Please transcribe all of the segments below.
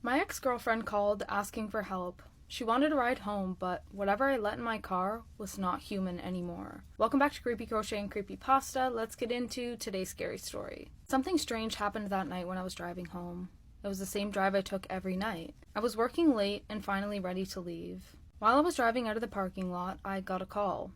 My ex-girlfriend called asking for help. She wanted a ride home, but whatever I let in my car was not human anymore. Welcome back to Creepy Crochet and Creepy Pasta. Let's get into today's scary story. Something strange happened that night when I was driving home. It was the same drive I took every night. I was working late and finally ready to leave. While I was driving out of the parking lot, I got a call.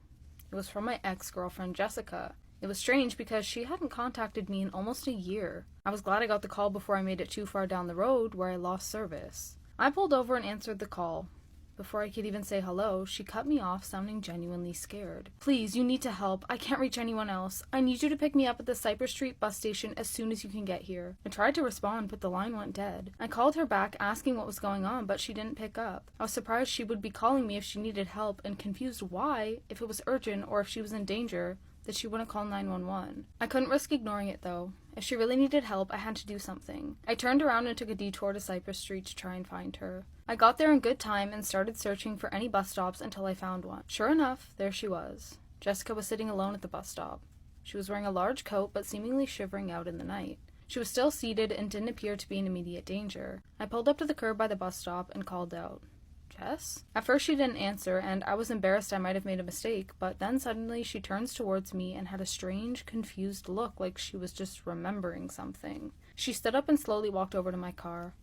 It was from my ex-girlfriend, Jessica. It was strange because she hadn't contacted me in almost a year. I was glad I got the call before I made it too far down the road where I lost service. I pulled over and answered the call. Before I could even say hello, she cut me off, sounding genuinely scared. "Please, you need to help. I can't reach anyone else. I need you to pick me up at the Cypress Street bus station as soon as you can get here." I tried to respond, but the line went dead. I called her back, asking what was going on, but she didn't pick up. I was surprised she would be calling me if she needed help, and confused why, if it was urgent or if she was in danger, that she wouldn't call 911. I couldn't risk ignoring it, though. If she really needed help, I had to do something. I turned around and took a detour to Cypress Street to try and find her. I got there in good time and started searching for any bus stops until I found one. Sure enough, there she was. Jessica was sitting alone at the bus stop. She was wearing a large coat, but seemingly shivering out in the night. She was still seated and didn't appear to be in immediate danger. I pulled up to the curb by the bus stop and called out, "Jess?" At first she didn't answer, and I was embarrassed I might have made a mistake, but then suddenly she turns towards me and had a strange, confused look like she was just remembering something. She stood up and slowly walked over to my car.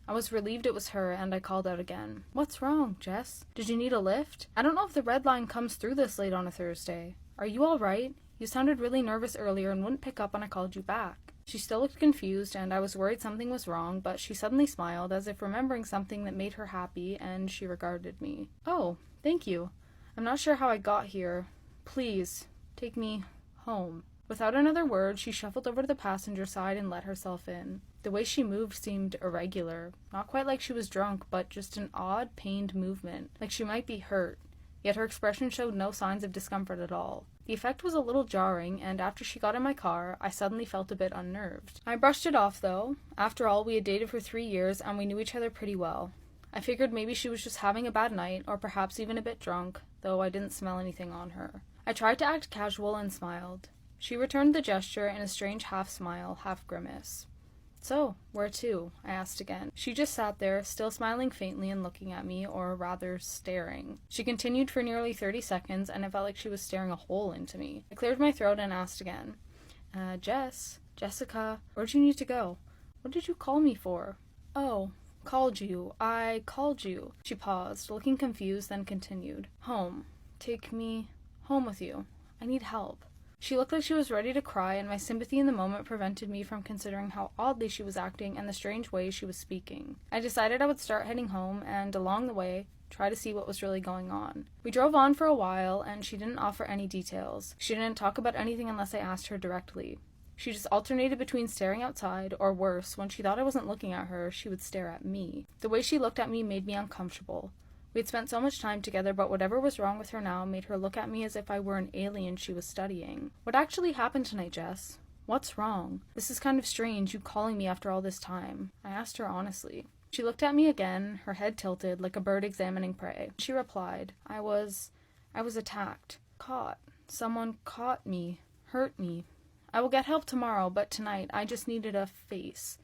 I was relieved it was her, and I called out again. "What's wrong, Jess? Did you need a lift? I don't know if the red line comes through this late on a Thursday. Are you all right? You sounded really nervous earlier and wouldn't pick up when I called you back." She still looked confused, and I was worried something was wrong, but she suddenly smiled, as if remembering something that made her happy, and she regarded me. "Oh, thank you. I'm not sure how I got here. Please, take me home." Without another word, she shuffled over to the passenger side and let herself in. The way she moved seemed irregular, not quite like she was drunk, but just an odd, pained movement, like she might be hurt, yet her expression showed no signs of discomfort at all. The effect was a little jarring, and after she got in my car, I suddenly felt a bit unnerved. I brushed it off, though. After all, we had dated for 3 years, and we knew each other pretty well. I figured maybe she was just having a bad night, or perhaps even a bit drunk, though I didn't smell anything on her. I tried to act casual and smiled. She returned the gesture in a strange half-smile, half-grimace. "So, where to?" I asked again. She just sat there, still smiling faintly and looking at me, or rather staring. She continued for nearly 30 seconds, and it felt like she was staring a hole into me. I cleared my throat and asked again, Jessica, where'd you need to go? What did you call me for?" "Oh, I called you." She paused, looking confused, then continued. "Home. Take me home with you. I need help." She looked like she was ready to cry, and my sympathy in the moment prevented me from considering how oddly she was acting and the strange ways she was speaking. I decided I would start heading home, and along the way, try to see what was really going on. We drove on for a while, and she didn't offer any details. She didn't talk about anything unless I asked her directly. She just alternated between staring outside, or worse, when she thought I wasn't looking at her, she would stare at me. The way she looked at me made me uncomfortable. We had spent so much time together, but whatever was wrong with her now made her look at me as if I were an alien she was studying. "What actually happened tonight, Jess? What's wrong? This is kind of strange, you calling me after all this time." I asked her honestly. She looked at me again, her head tilted, like a bird examining prey. She replied, I was attacked. Caught. Someone caught me. Hurt me. I will get help tomorrow, but tonight I just needed a face.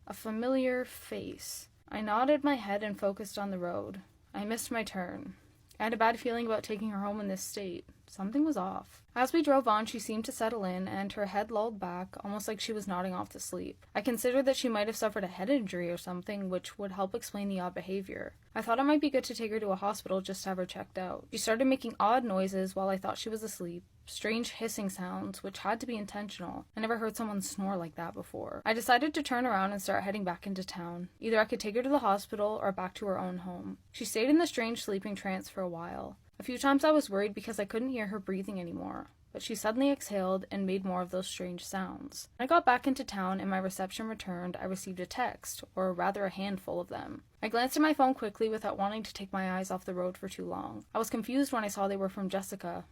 A familiar face." I nodded my head and focused on the road. I missed my turn. I had a bad feeling about taking her home in this state. Something was off. As we drove on, she seemed to settle in, and her head lolled back, almost like she was nodding off to sleep. I considered that she might have suffered a head injury or something, which would help explain the odd behavior. I thought it might be good to take her to a hospital just to have her checked out. She started making odd noises while I thought she was asleep. Strange hissing sounds, which had to be intentional. I never heard someone snore like that before. I decided to turn around and start heading back into town. Either I could take her to the hospital or back to her own home. She stayed in the strange sleeping trance for a while. A few times I was worried because I couldn't hear her breathing anymore, but she suddenly exhaled and made more of those strange sounds. When I got back into town and my reception returned, I received a text, or rather a handful of them. I glanced at my phone quickly without wanting to take my eyes off the road for too long. I was confused when I saw they were from Jessica.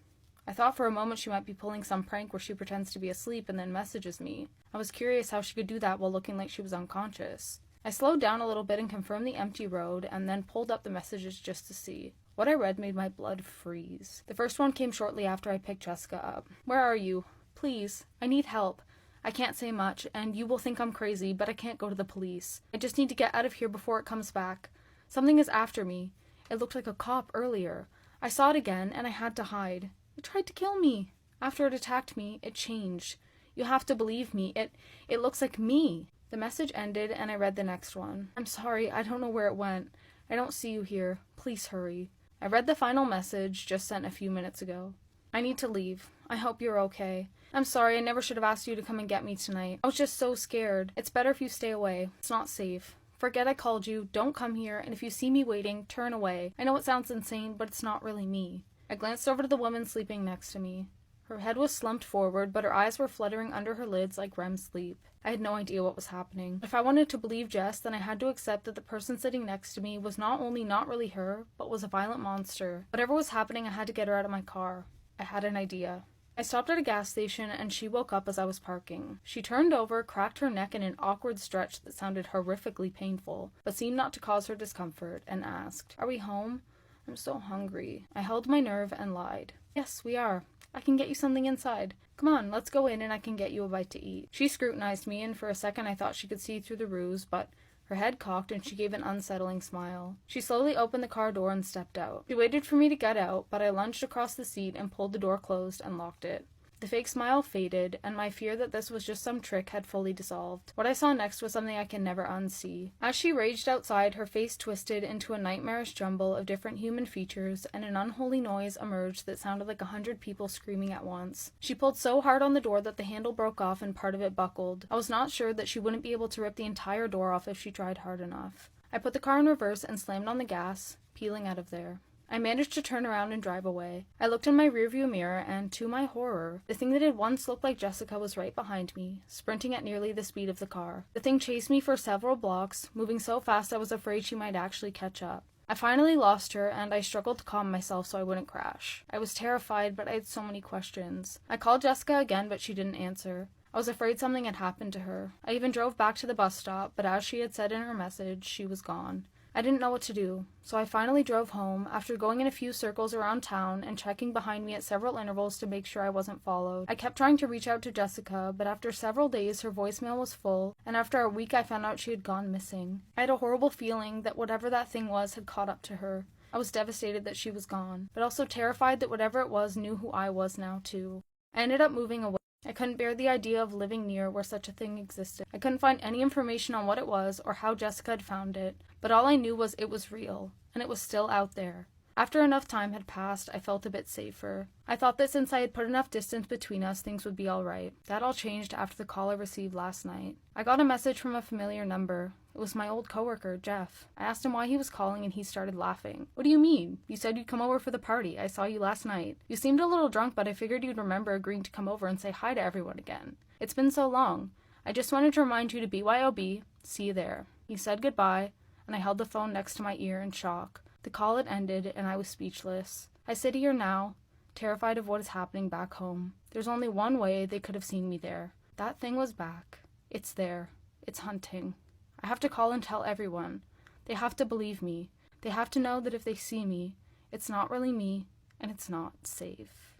I thought for a moment she might be pulling some prank where she pretends to be asleep and then messages me. I was curious how she could do that while looking like she was unconscious. I slowed down a little bit and confirmed the empty road, and then pulled up the messages just to see. What I read made my blood freeze. The first one came shortly after I picked Jessica up. "Where are you? Please, I need help. I can't say much, and you will think I'm crazy, but I can't go to the police. I just need to get out of here before it comes back. Something is after me. It looked like a cop earlier. I saw it again, and I had to hide. It tried to kill me. After it attacked me, it changed. You have to believe me. It looks like me." The message ended, and I read the next one. "I'm sorry, I don't know where it went. I don't see you here. Please hurry." I read the final message, just sent a few minutes ago. "I need to leave. I hope you're okay. I'm sorry, I never should have asked you to come and get me tonight. I was just so scared. It's better if you stay away. It's not safe. Forget I called you. Don't come here, and if you see me waiting, turn away. I know it sounds insane, but it's not really me." I glanced over to the woman sleeping next to me. Her head was slumped forward, but her eyes were fluttering under her lids like REM sleep. I had no idea what was happening. If I wanted to believe Jess, then I had to accept that the person sitting next to me was not only not really her, but was a violent monster. Whatever was happening, I had to get her out of my car. I had an idea. I stopped at a gas station, and she woke up as I was parking. She turned over, cracked her neck in an awkward stretch that sounded horrifically painful, but seemed not to cause her discomfort, and asked, "Are we home? I'm so hungry." I held my nerve and lied. "Yes, we are. I can get you something inside. Come on, let's go in and I can get you a bite to eat." She scrutinized me, and for a second I thought she could see through the ruse, but her head cocked and she gave an unsettling smile. She slowly opened the car door and stepped out. She waited for me to get out, but I lunged across the seat and pulled the door closed and locked it. The fake smile faded, and my fear that this was just some trick had fully dissolved. What I saw next was something I can never unsee. As she raged outside, her face twisted into a nightmarish jumble of different human features, and an unholy noise emerged that sounded like 100 people screaming at once. She pulled so hard on the door that the handle broke off and part of it buckled. I was not sure that she wouldn't be able to rip the entire door off if she tried hard enough. I put the car in reverse and slammed on the gas, peeling out of there. I managed to turn around and drive away. I looked in my rearview mirror, and to my horror, the thing that had once looked like Jessica was right behind me, sprinting at nearly the speed of the car. The thing chased me for several blocks, moving so fast I was afraid she might actually catch up. I finally lost her, and I struggled to calm myself so I wouldn't crash. I was terrified, but I had so many questions. I called Jessica again, but she didn't answer. I was afraid something had happened to her. I even drove back to the bus stop, but as she had said in her message, she was gone. I didn't know what to do, so I finally drove home after going in a few circles around town and checking behind me at several intervals to make sure I wasn't followed. I kept trying to reach out to Jessica, but after several days her voicemail was full, and after a week I found out she had gone missing. I had a horrible feeling that whatever that thing was had caught up to her. I was devastated that she was gone, but also terrified that whatever it was knew who I was now too. I ended up moving away. I couldn't bear the idea of living near where such a thing existed. I couldn't find any information on what it was or how Jessica had found it, but all I knew was it was real, and it was still out there. After enough time had passed, I felt a bit safer. I thought that since I had put enough distance between us, things would be all right. That all changed after the call I received last night. I got a message from a familiar number. It was my old coworker, Jeff. I asked him why he was calling, and he started laughing. "What do you mean? You said you'd come over for the party. I saw you last night. You seemed a little drunk, but I figured you'd remember agreeing to come over and say hi to everyone again. It's been so long. I just wanted to remind you to BYOB. See you there." He said goodbye, and I held the phone next to my ear in shock. The call had ended, and I was speechless. I sit here now, terrified of what is happening back home. There's only one way they could have seen me there. That thing was back. It's there. It's hunting. I have to call and tell everyone. They have to believe me. They have to know that if they see me, it's not really me, and it's not safe.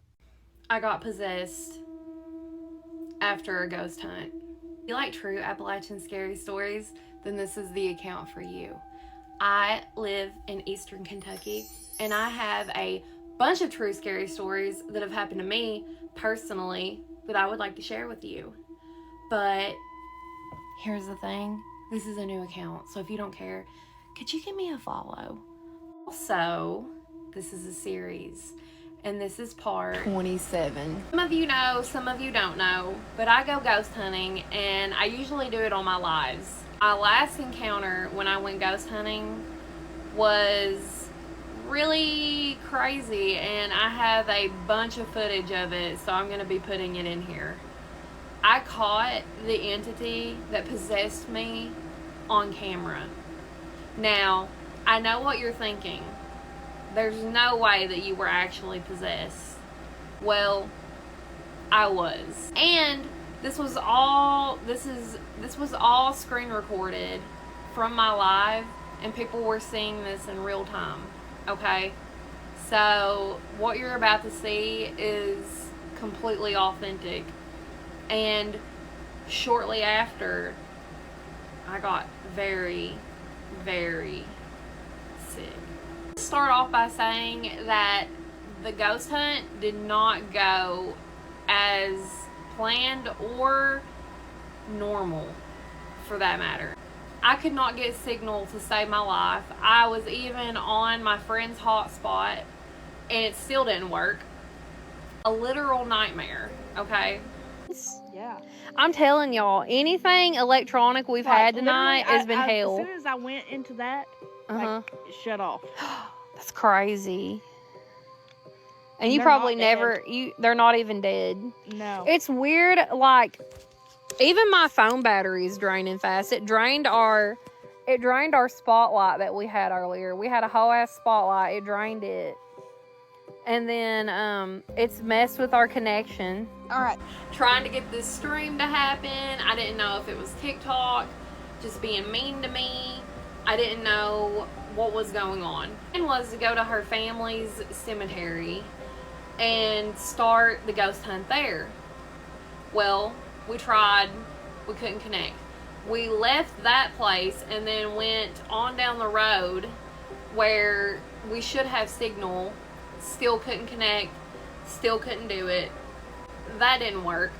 I got possessed after a ghost hunt. If you like true Appalachian scary stories, then this is the account for you. I live in Eastern Kentucky, and I have a bunch of true scary stories that have happened to me personally that I would like to share with you. But here's the thing. This is a new account, so if you don't care, could you give me a follow? Also, this is a series, and this is part 27. Some of you know, some of you don't know, but I go ghost hunting, and I usually do it on my lives. My last encounter when I went ghost hunting was really crazy, and I have a bunch of footage of it, so I'm going to be putting it in here. I caught the entity that possessed me on camera. Now, I know what you're thinking. There's no way that you were actually possessed. Well, I was. And this was all screen recorded from my live, and people were seeing this in real time. Okay? So, what you're about to see is completely authentic. And shortly after, I got very, very sick. Start off by saying that the ghost hunt did not go as planned or normal, for that matter. I could not get signal to save my life. I was even on my friend's hotspot and it still didn't work. A literal nightmare, okay? Yeah. I'm telling y'all, anything electronic we've had tonight has been hell. As soon as I went into that, it shut off. That's crazy. And you they're probably not they're not even dead. No. It's weird, like, even my phone battery is draining fast. It drained our spotlight that we had earlier. We had a whole ass spotlight. It drained it. And then it's messed with our connection. All right. Trying to get this stream to happen. I didn't know if it was TikTok just being mean to me. I didn't know what was going on. And was to go to her family's cemetery and start the ghost hunt there. Well, we tried. We couldn't connect. We left that place and then went on down the road where we should have signal. Still couldn't connect. Still couldn't do it. That didn't work.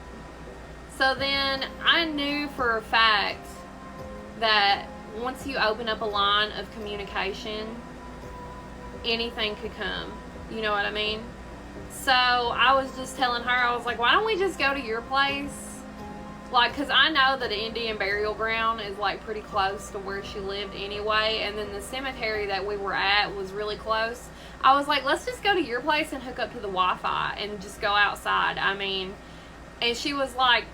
So then I knew for a fact that once you open up a line of communication, anything could come. You know what I mean? So I was just telling her, I was like, why don't we just go to your place? Like, because I know that the Indian burial ground is, like, pretty close to where she lived anyway. And then the cemetery that we were at was really close. I was like, let's just go to your place and hook up to the Wi-Fi and just go outside. I mean, and she was like,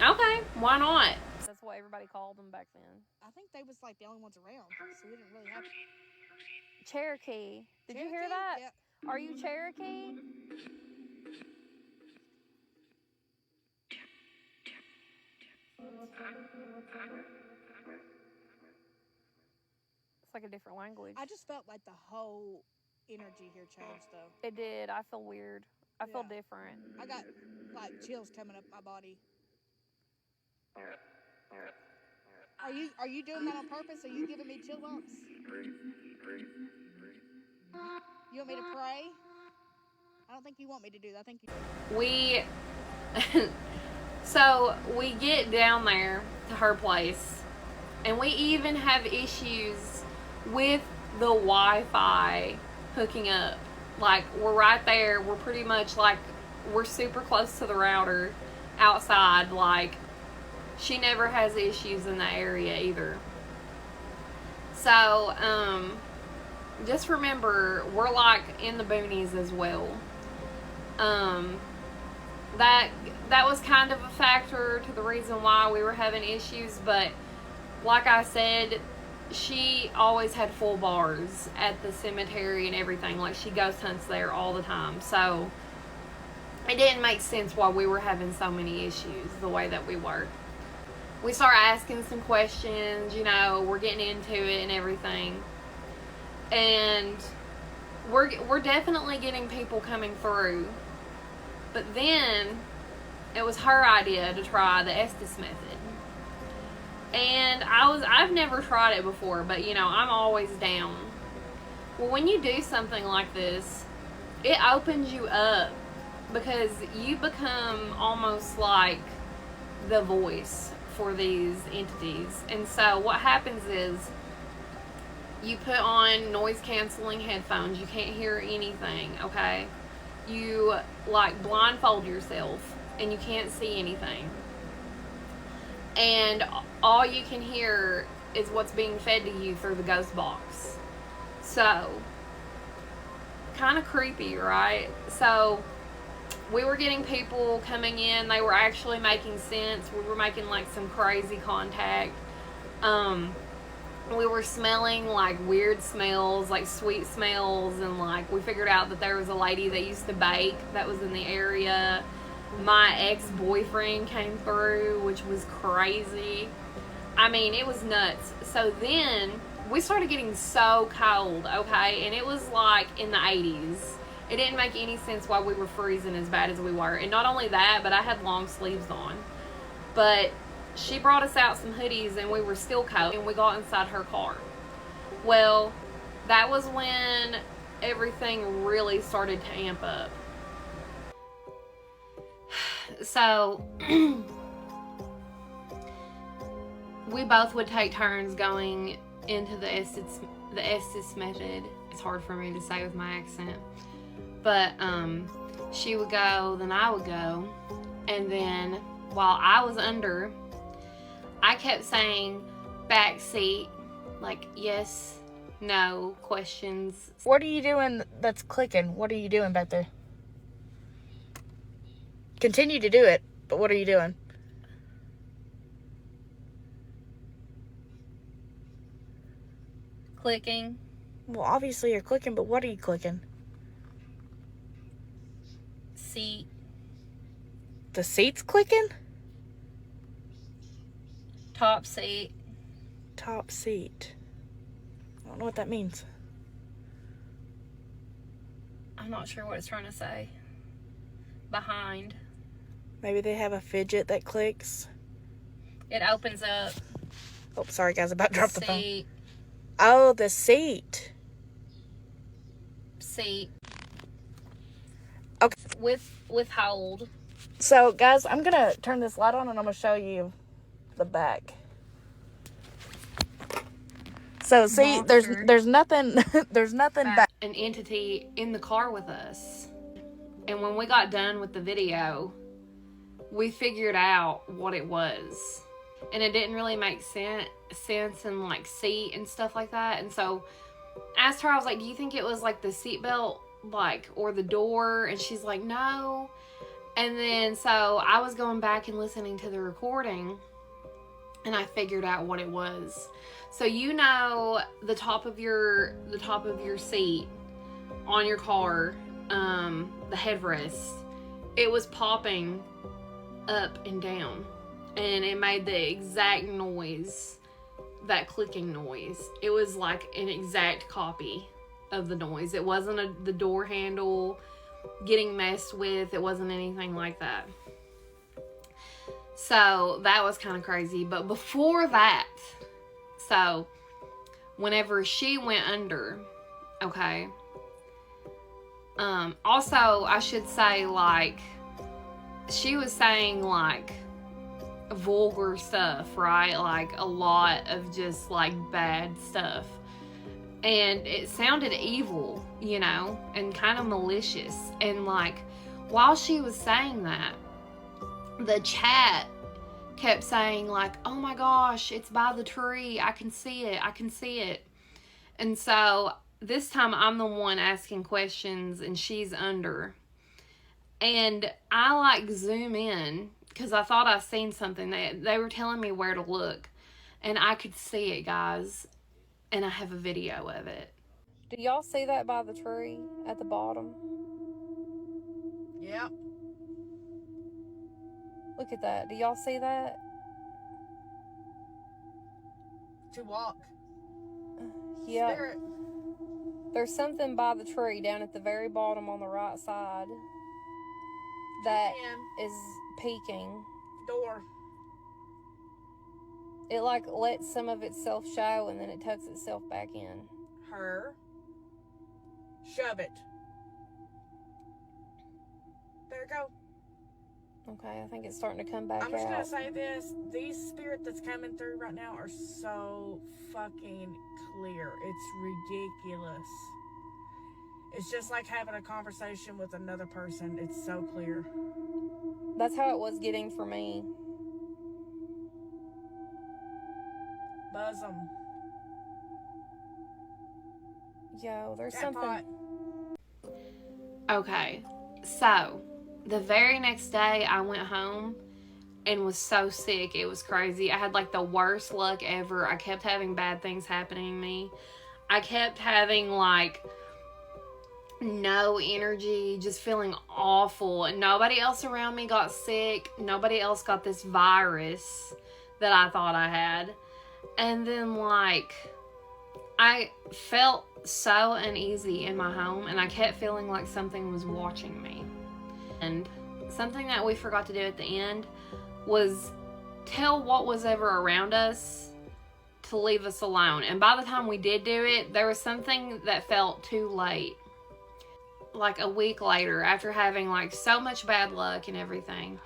okay, why not? That's what everybody called them back then. I think they was like the only ones around, so we didn't really have. Cherokee. Did you hear that? Yeah. Are you Cherokee? It's like a different language. I just felt like the whole energy here changed, though. It did. I feel weird. I feel different. I got like chills coming up my body. Are you doing that on purpose? Are you giving me chill bumps? You want me to pray? I don't think you want me to do that. I think you do. So we get down there to her place, and we even have issues with the Wi-Fi hooking up. Like, we're right there. We're pretty much like, we're super close to the router outside. Like, she never has issues in that area either. So, just remember, we're like in the boonies as well. That was kind of a factor to the reason why we were having issues, but like I said, she always had full bars at the cemetery and everything. Like, she ghost hunts there all the time. So it didn't make sense why we were having so many issues the way that we were. We start asking some questions, you know, we're getting into it and everything. And we're definitely getting people coming through. But then it was her idea to try the Estes method. And I've never tried it before, but you know, I'm always down. Well, when you do something like this, it opens you up because you become almost like the voice for these entities. And so what happens is you put on noise canceling headphones. You can't hear anything, okay? You like blindfold yourself and you can't see anything. And all you can hear is what's being fed to you through the ghost box. So, kind of creepy, right? So, we were getting people coming in. They were actually making sense. We were making like some crazy contact. We were smelling like weird smells, like sweet smells, and like we figured out that there was a lady that used to bake that was in the area. My ex-boyfriend came through, which was crazy. I mean, it was nuts. So then we started getting so cold, okay? And it was like in the 80s. It didn't make any sense why we were freezing as bad as we were. And not only that, but I had long sleeves on. But she brought us out some hoodies and we were still cold, and we got inside her car. Well, that was when everything really started to amp up. So we both would take turns going into the Estes method. It's hard for me to say with my accent. But she would go, then I would go. And then while I was under, I kept saying back seat, like yes, no, questions. What are you doing that's clicking? What are you doing back there? Continue to do it, but what are you doing? Clicking. Well, obviously you're clicking, but what are you clicking? Seat. The seat's clicking? Top seat. Top seat. I don't know what that means. I'm not sure what it's trying to say. Behind. Maybe they have a fidget that clicks. It opens up. Oh, sorry guys, about to drop the phone. Seat. Oh, the seat. Seat. Okay. With hold. So, guys, I'm going to turn this light on and I'm going to show you the back. So, see, there's nothing back. An entity in the car with us. And when we got done with the video, we figured out what it was. And it didn't really make sense and like seat and stuff like that. And so I asked her, I was like, do you think it was like the seatbelt, like, or the door? And she's like, no. And then so I was going back and listening to the recording, and I figured out what it was. So you know the top of your seat on your car, the headrest, it was popping up and down, and it made the exact noise, that clicking noise. It was like an exact copy of the noise. It wasn't the door handle getting messed with. It wasn't anything like that. So that was kind of crazy. But before that, so whenever she went under, okay, also I should say, like, she was saying like vulgar stuff, right? Like a lot of just like bad stuff. And it sounded evil, you know, and kind of malicious. And like, while she was saying that, the chat kept saying like, oh my gosh, it's by the tree. I can see it. I can see it. And so this time I'm the one asking questions and she's under. And I like zoom in because I thought I seen something. They were telling me where to look. And I could see it, guys. And I have a video of it. Do y'all see that by the tree at the bottom? Yep. Look at that. Do y'all see that? To walk. Yeah. Spirit. There's something by the tree down at the very bottom on the right side that is peeking. Door. It like lets some of itself show and then it tucks itself back in. Her. Shove it. There you go. Okay, I think it's starting to come back out. I'm just going to say this. These spirit that's coming through right now are so fucking clear. It's ridiculous. It's just like having a conversation with another person. It's so clear. That's how it was getting for me. Buzz 'em. Yo, there's That something. pot. Okay, so the very next day I went home and was so sick. It was crazy. I had like the worst luck ever. I kept having bad things happening to me. I kept having like no energy, just feeling awful. And nobody else around me got sick. Nobody else got this virus that I thought I had. And then like I felt so uneasy in my home, and I kept feeling like something was watching me. And something that we forgot to do at the end was tell what was ever around us to leave us alone. And by the time we did do it, there was something that felt too late. Like a week later, after having like so much bad luck and everything.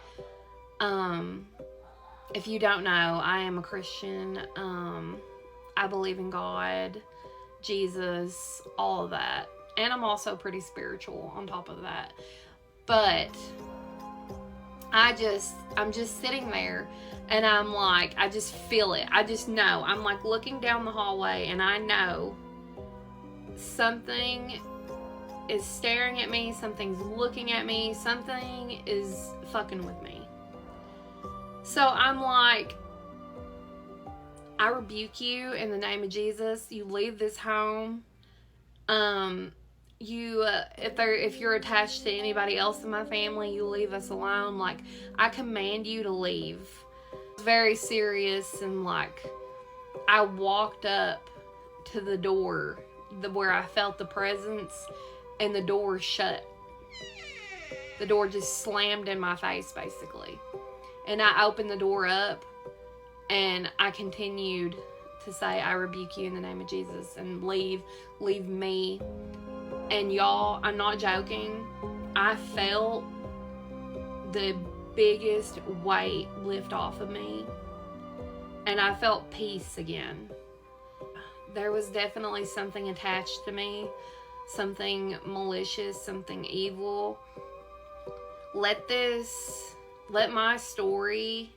If you don't know, I am a Christian. I believe in God, Jesus, all of that. And I'm also pretty spiritual on top of that. But I'm just sitting there and I'm like, I just feel it. I just know. I'm like looking down the hallway and I know something is staring at me, something's looking at me, something is fucking with me. So I'm like, I rebuke you in the name of Jesus. You leave this home. If you're attached to anybody else in my family, you leave us alone. Like, I command you to leave. It's very serious, and like, I walked up to the door where I felt the presence, and the door shut. The door just slammed in my face, basically. And I opened the door up, and I continued to say, I rebuke you in the name of Jesus, and leave me. And y'all, I'm not joking, I felt the biggest weight lift off of me, and I felt peace again. There was definitely something attached to me, something malicious, something evil. Let my story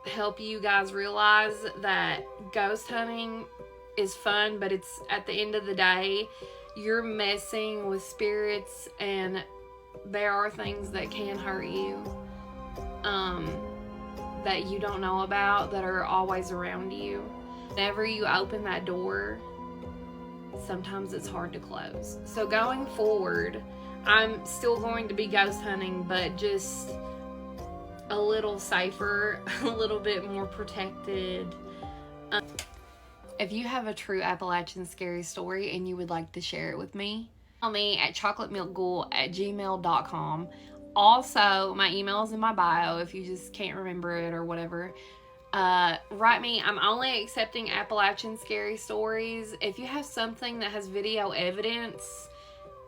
help you guys realize that ghost hunting is fun, but it's, at the end of the day, you're messing with spirits, and there are things that can hurt you, that you don't know about, that are always around you. Whenever you open that door, sometimes it's hard to close. So going forward, I'm still going to be ghost hunting, but just a little safer, a little bit more protected. If you have a true Appalachian scary story and you would like to share it with me, email me at chocolatemiLkghoul@gmail.com. Also, my email is in my bio if you just can't remember it or whatever. Write me. I'm only accepting Appalachian scary stories. If you have something that has video evidence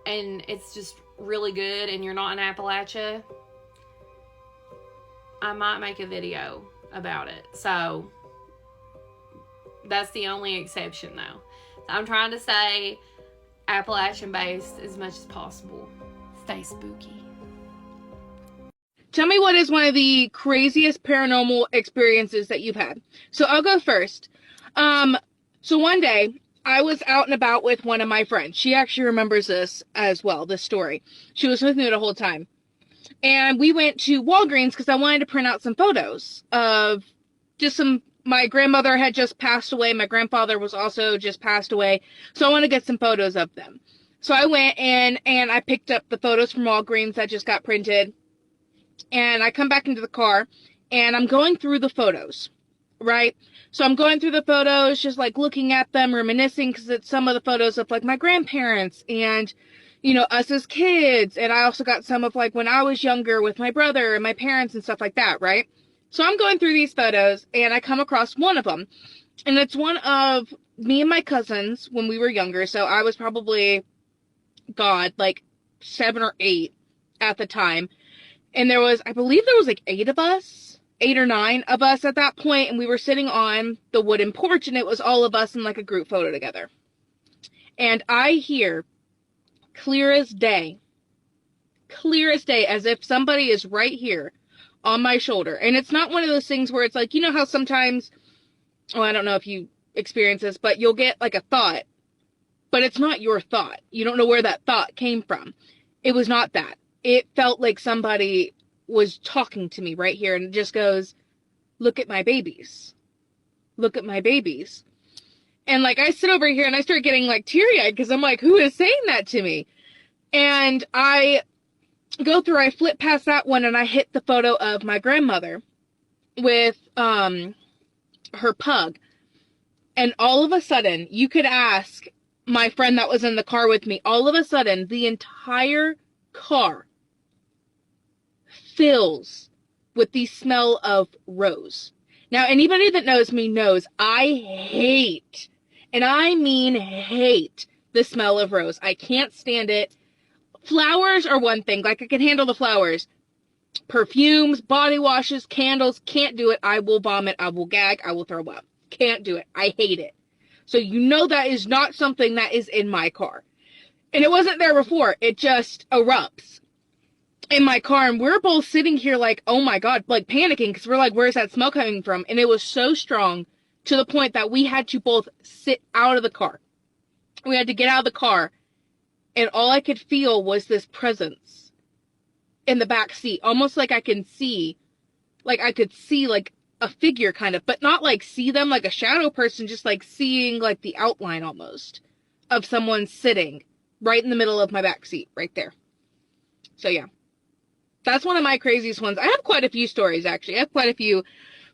and it's just really good and you're not in Appalachia, I might make a video about it. So that's the only exception, though. I'm trying to stay Appalachian based as much as possible. Stay spooky. Tell me what is one of the craziest paranormal experiences that you've had. So I'll go first. So one day I was out and about with one of my friends. She actually remembers this as well, this story. She was with me the whole time. And we went to Walgreens because I wanted to print out some photos of just my grandmother had just passed away. My grandfather was also just passed away. So I want to get some photos of them. So I went in and I picked up the photos from Walgreens that just got printed. And I come back into the car and I'm going through the photos, right? So I'm going through the photos, just like looking at them, reminiscing, because it's some of the photos of like my grandparents and, you know, us as kids. And I also got some of like when I was younger with my brother and my parents and stuff like that, right? So I'm going through these photos and I come across one of them. And it's one of me and my cousins when we were younger. So I was probably, God, like 7 or 8 at the time. And I believe there was like 8 or 9 of us at that point, and we were sitting on the wooden porch, and it was all of us in like a group photo together. And I hear, clear as day, as if somebody is right here on my shoulder. And it's not one of those things where it's like, you know how sometimes, I don't know if you experience this, but you'll get like a thought, but it's not your thought. You don't know where that thought came from. It was not that. It felt like somebody was talking to me right here, and it just goes, look at my babies. Look at my babies. And like, I sit over here and I start getting like teary-eyed because I'm like, who is saying that to me? And I flip past that one and I hit the photo of my grandmother with her pug. And all of a sudden, you could ask my friend that was in the car with me, all of a sudden, the entire car fills with the smell of rose. Now, anybody that knows me knows I hate, and I mean hate, the smell of rose. I can't stand it. Flowers are one thing. Like, I can handle the flowers. Perfumes, body washes, candles, can't do it. I will vomit. I will gag. I will throw up. Can't do it. I hate it. So you know that is not something that is in my car. And it wasn't there before. It just erupts in my car. And we're both sitting here like, oh my God, like panicking because we're like, where's that smell coming from? And it was so strong to the point that we had to both sit out of the car. We had to get out of the car. And all I could feel was this presence in the back seat. Almost like I could see like a figure kind of, but not like see them like a shadow person, just like seeing like the outline almost of someone sitting right in the middle of my back seat right there. So yeah, that's one of my craziest ones. I have quite a few stories, actually. I have quite a few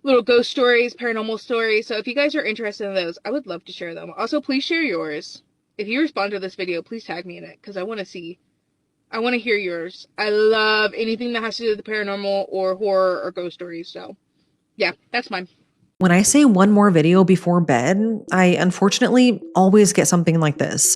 little ghost stories, paranormal stories. So if you guys are interested in those, I would love to share them. Also, please share yours. If you respond to this video, please tag me in it because I want to hear yours. I love anything that has to do with the paranormal or horror or ghost stories. So yeah, that's mine. When I say one more video before bed, I unfortunately always get something like this.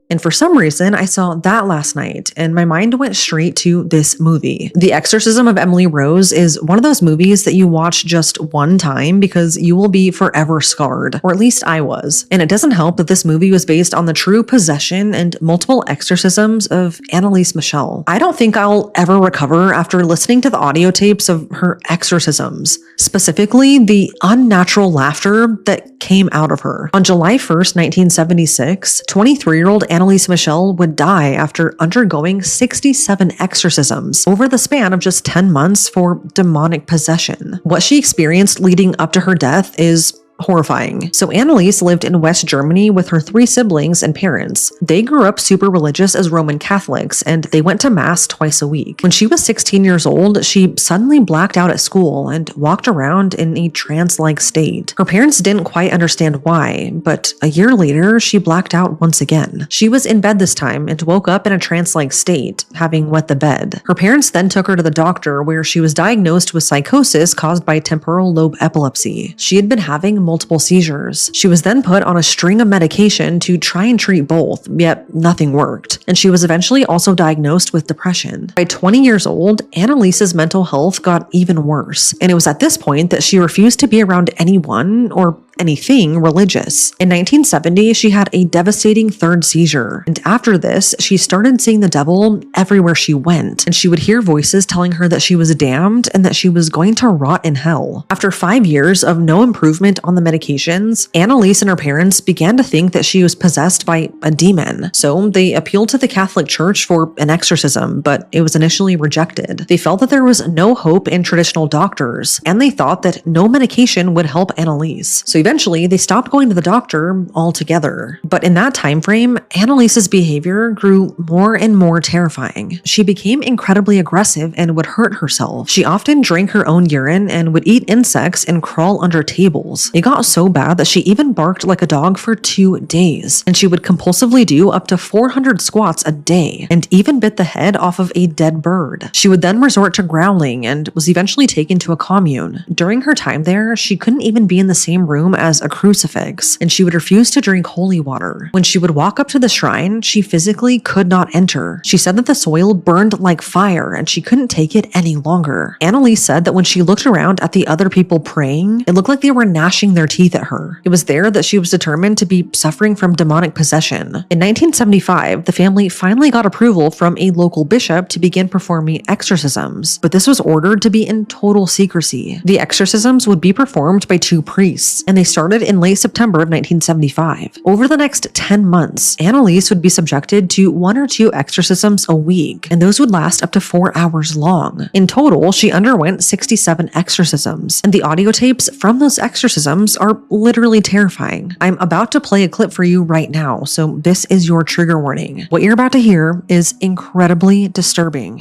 And for some reason, I saw that last night, and my mind went straight to this movie. The Exorcism of Emily Rose is one of those movies that you watch just one time because you will be forever scarred, or at least I was. And it doesn't help that this movie was based on the true possession and multiple exorcisms of Annalise Michel. I don't think I'll ever recover after listening to the audio tapes of her exorcisms, specifically the unnatural laughter that came out of her. On July 1st, 1976, 23-year-old Annalise Michel would die after undergoing 67 exorcisms over the span of just 10 months for demonic possession. What she experienced leading up to her death is horrifying. So Annalise lived in West Germany with her 3 siblings and parents. They grew up super religious as Roman Catholics, and they went to mass twice a week. When she was 16 years old, she suddenly blacked out at school and walked around in a trance-like state. Her parents didn't quite understand why, but a year later, she blacked out once again. She was in bed this time and woke up in a trance-like state, having wet the bed. Her parents then took her to the doctor, where she was diagnosed with psychosis caused by temporal lobe epilepsy. She had been having multiple seizures. She was then put on a string of medication to try and treat both, yet nothing worked. And she was eventually also diagnosed with depression. By 20 years old, Annalise's mental health got even worse. And it was at this point that she refused to be around anyone or anything religious. In 1970, she had a devastating 3rd seizure. And after this, she started seeing the devil everywhere she went. And she would hear voices telling her that she was damned and that she was going to rot in hell. After 5 years of no improvement on the medications, Annalise and her parents began to think that she was possessed by a demon. So they appealed to the Catholic Church for an exorcism, but it was initially rejected. They felt that there was no hope in traditional doctors, and they thought that no medication would help Annalise. So eventually, they stopped going to the doctor altogether. But in that time frame, Annalise's behavior grew more and more terrifying. She became incredibly aggressive and would hurt herself. She often drank her own urine and would eat insects and crawl under tables. It got so bad that she even barked like a dog for 2 days, and she would compulsively do up to 400 squats a day, and even bit the head off of a dead bird. She would then resort to growling and was eventually taken to a commune. During her time there, she couldn't even be in the same room as a crucifix, and she would refuse to drink holy water. When she would walk up to the shrine, she physically could not enter. She said that the soil burned like fire and she couldn't take it any longer. Annalise said that when she looked around at the other people praying, it looked like they were gnashing their teeth at her. It was there that she was determined to be suffering from demonic possession. In 1975, the family finally got approval from a local bishop to begin performing exorcisms, but this was ordered to be in total secrecy. The exorcisms would be performed by 2 priests, and they started in late September of 1975. Over the next 10 months, Annalise would be subjected to 1 or 2 exorcisms a week, and those would last up to 4 hours long. In total, she underwent 67 exorcisms, and the audio tapes from those exorcisms are literally terrifying. I'm about to play a clip for you right now, so this is your trigger warning. What you're about to hear is incredibly disturbing.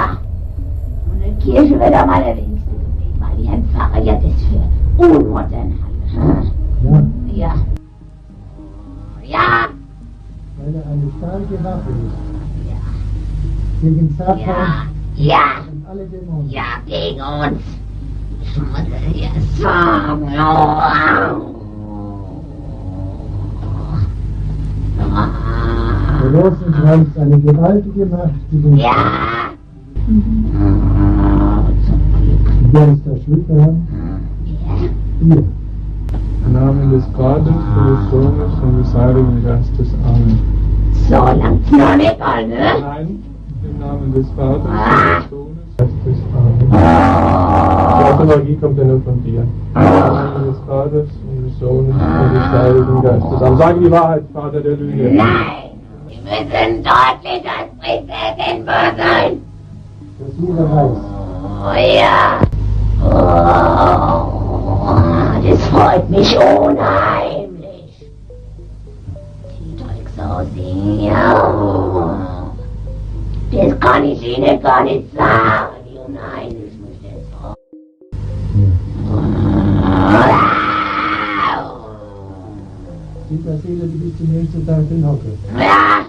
Ja. Ja. Meine eine starke Waffe ist. Ja. Gegen Satan Ja, Und alle Dämonen. ja, gegen uns. Ich muss es dir sagen. Oh. Der Rosenkranz, eine gewaltige Macht, die den Ja. Wer ist der Schuld daran? Ihr. Im Namen des Vaters und des Sohnes und des Heiligen Geistes. Amen. So lang noch nicht an, ne? Nein, im Namen des Vaters und des Sohnes Geistes. Amen. Die Automagie kommt ja nur von dir. Im Namen des Vaters und des Sohnes und des Heiligen Geistes. Amen. Sag die Wahrheit, Vater der Lüge. Nein! Wir müssen deutlich als Prinzessin sein! Das Jeder weiß. Oh ja! Oh, das freut mich unheimlich! Die Drecksau ja! Das kann ich Ihnen gar nicht sagen! Oh nein, ich muss jetzt raus! Gib der Seele die bis zum nächsten Tag in Hocke. Ja!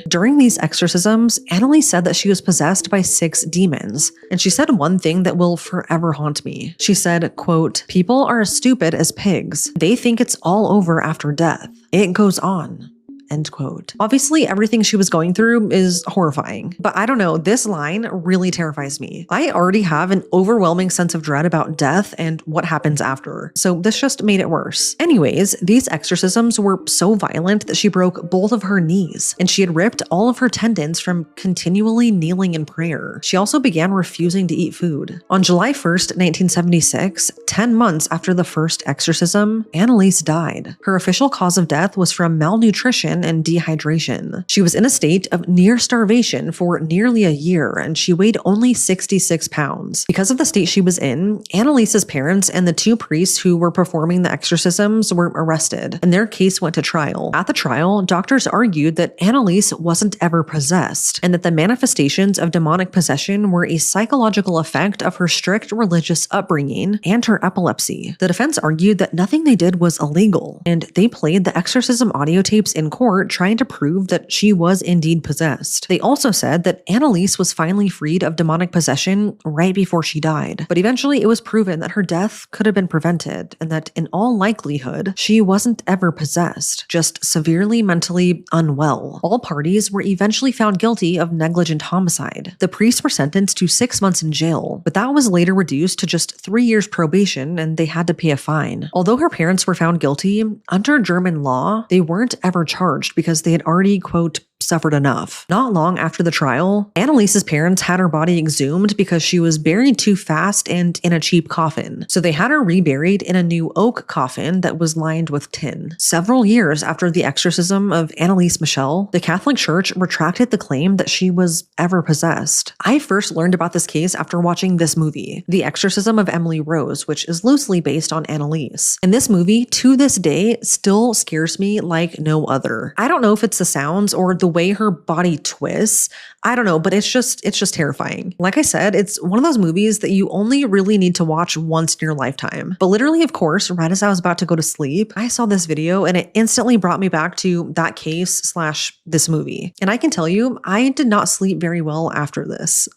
During these exorcisms, Annalise said that she was possessed by 6 demons, and she said one thing that will forever haunt me. She said, quote, "People are as stupid as pigs. They think it's all over after death. It goes on." End quote. Obviously, everything she was going through is horrifying, but I don't know, this line really terrifies me. I already have an overwhelming sense of dread about death and what happens after, so this just made it worse. Anyways, these exorcisms were so violent that she broke both of her knees, and she had ripped all of her tendons from continually kneeling in prayer. She also began refusing to eat food. On July 1st, 1976, 10 months after the first exorcism, Annalise died. Her official cause of death was from malnutrition and dehydration. She was in a state of near starvation for nearly a year, and she weighed only 66 pounds. Because of the state she was in, Annalise's parents and the 2 priests who were performing the exorcisms were arrested, and their case went to trial. At the trial, doctors argued that Annalise wasn't ever possessed, and that the manifestations of demonic possession were a psychological effect of her strict religious upbringing and her epilepsy. The defense argued that nothing they did was illegal, and they played the exorcism audio tapes in court trying to prove that she was indeed possessed. They also said that Annalise was finally freed of demonic possession right before she died, but eventually it was proven that her death could have been prevented, and that in all likelihood, she wasn't ever possessed, just severely mentally unwell. All parties were eventually found guilty of negligent homicide. The priests were sentenced to 6 months in jail, but that was later reduced to just 3 years probation, and they had to pay a fine. Although her parents were found guilty, under German law, they weren't ever charged because they had already, quote, suffered enough. Not long after the trial, Annalise's parents had her body exhumed because she was buried too fast and in a cheap coffin. So they had her reburied in a new oak coffin that was lined with tin. Several years after the exorcism of Annalise Michel, the Catholic Church retracted the claim that she was ever possessed. I first learned about this case after watching this movie, The Exorcism of Emily Rose, which is loosely based on Annalise. And this movie, to this day, still scares me like no other. I don't know if it's the sounds or the way her body twists. I don't know, but it's just terrifying. Like I said, it's one of those movies that you only really need to watch once in your lifetime. But literally, of course, right as I was about to go to sleep, I saw this video and it instantly brought me back to that case / this movie. And I can tell you, I did not sleep very well after this.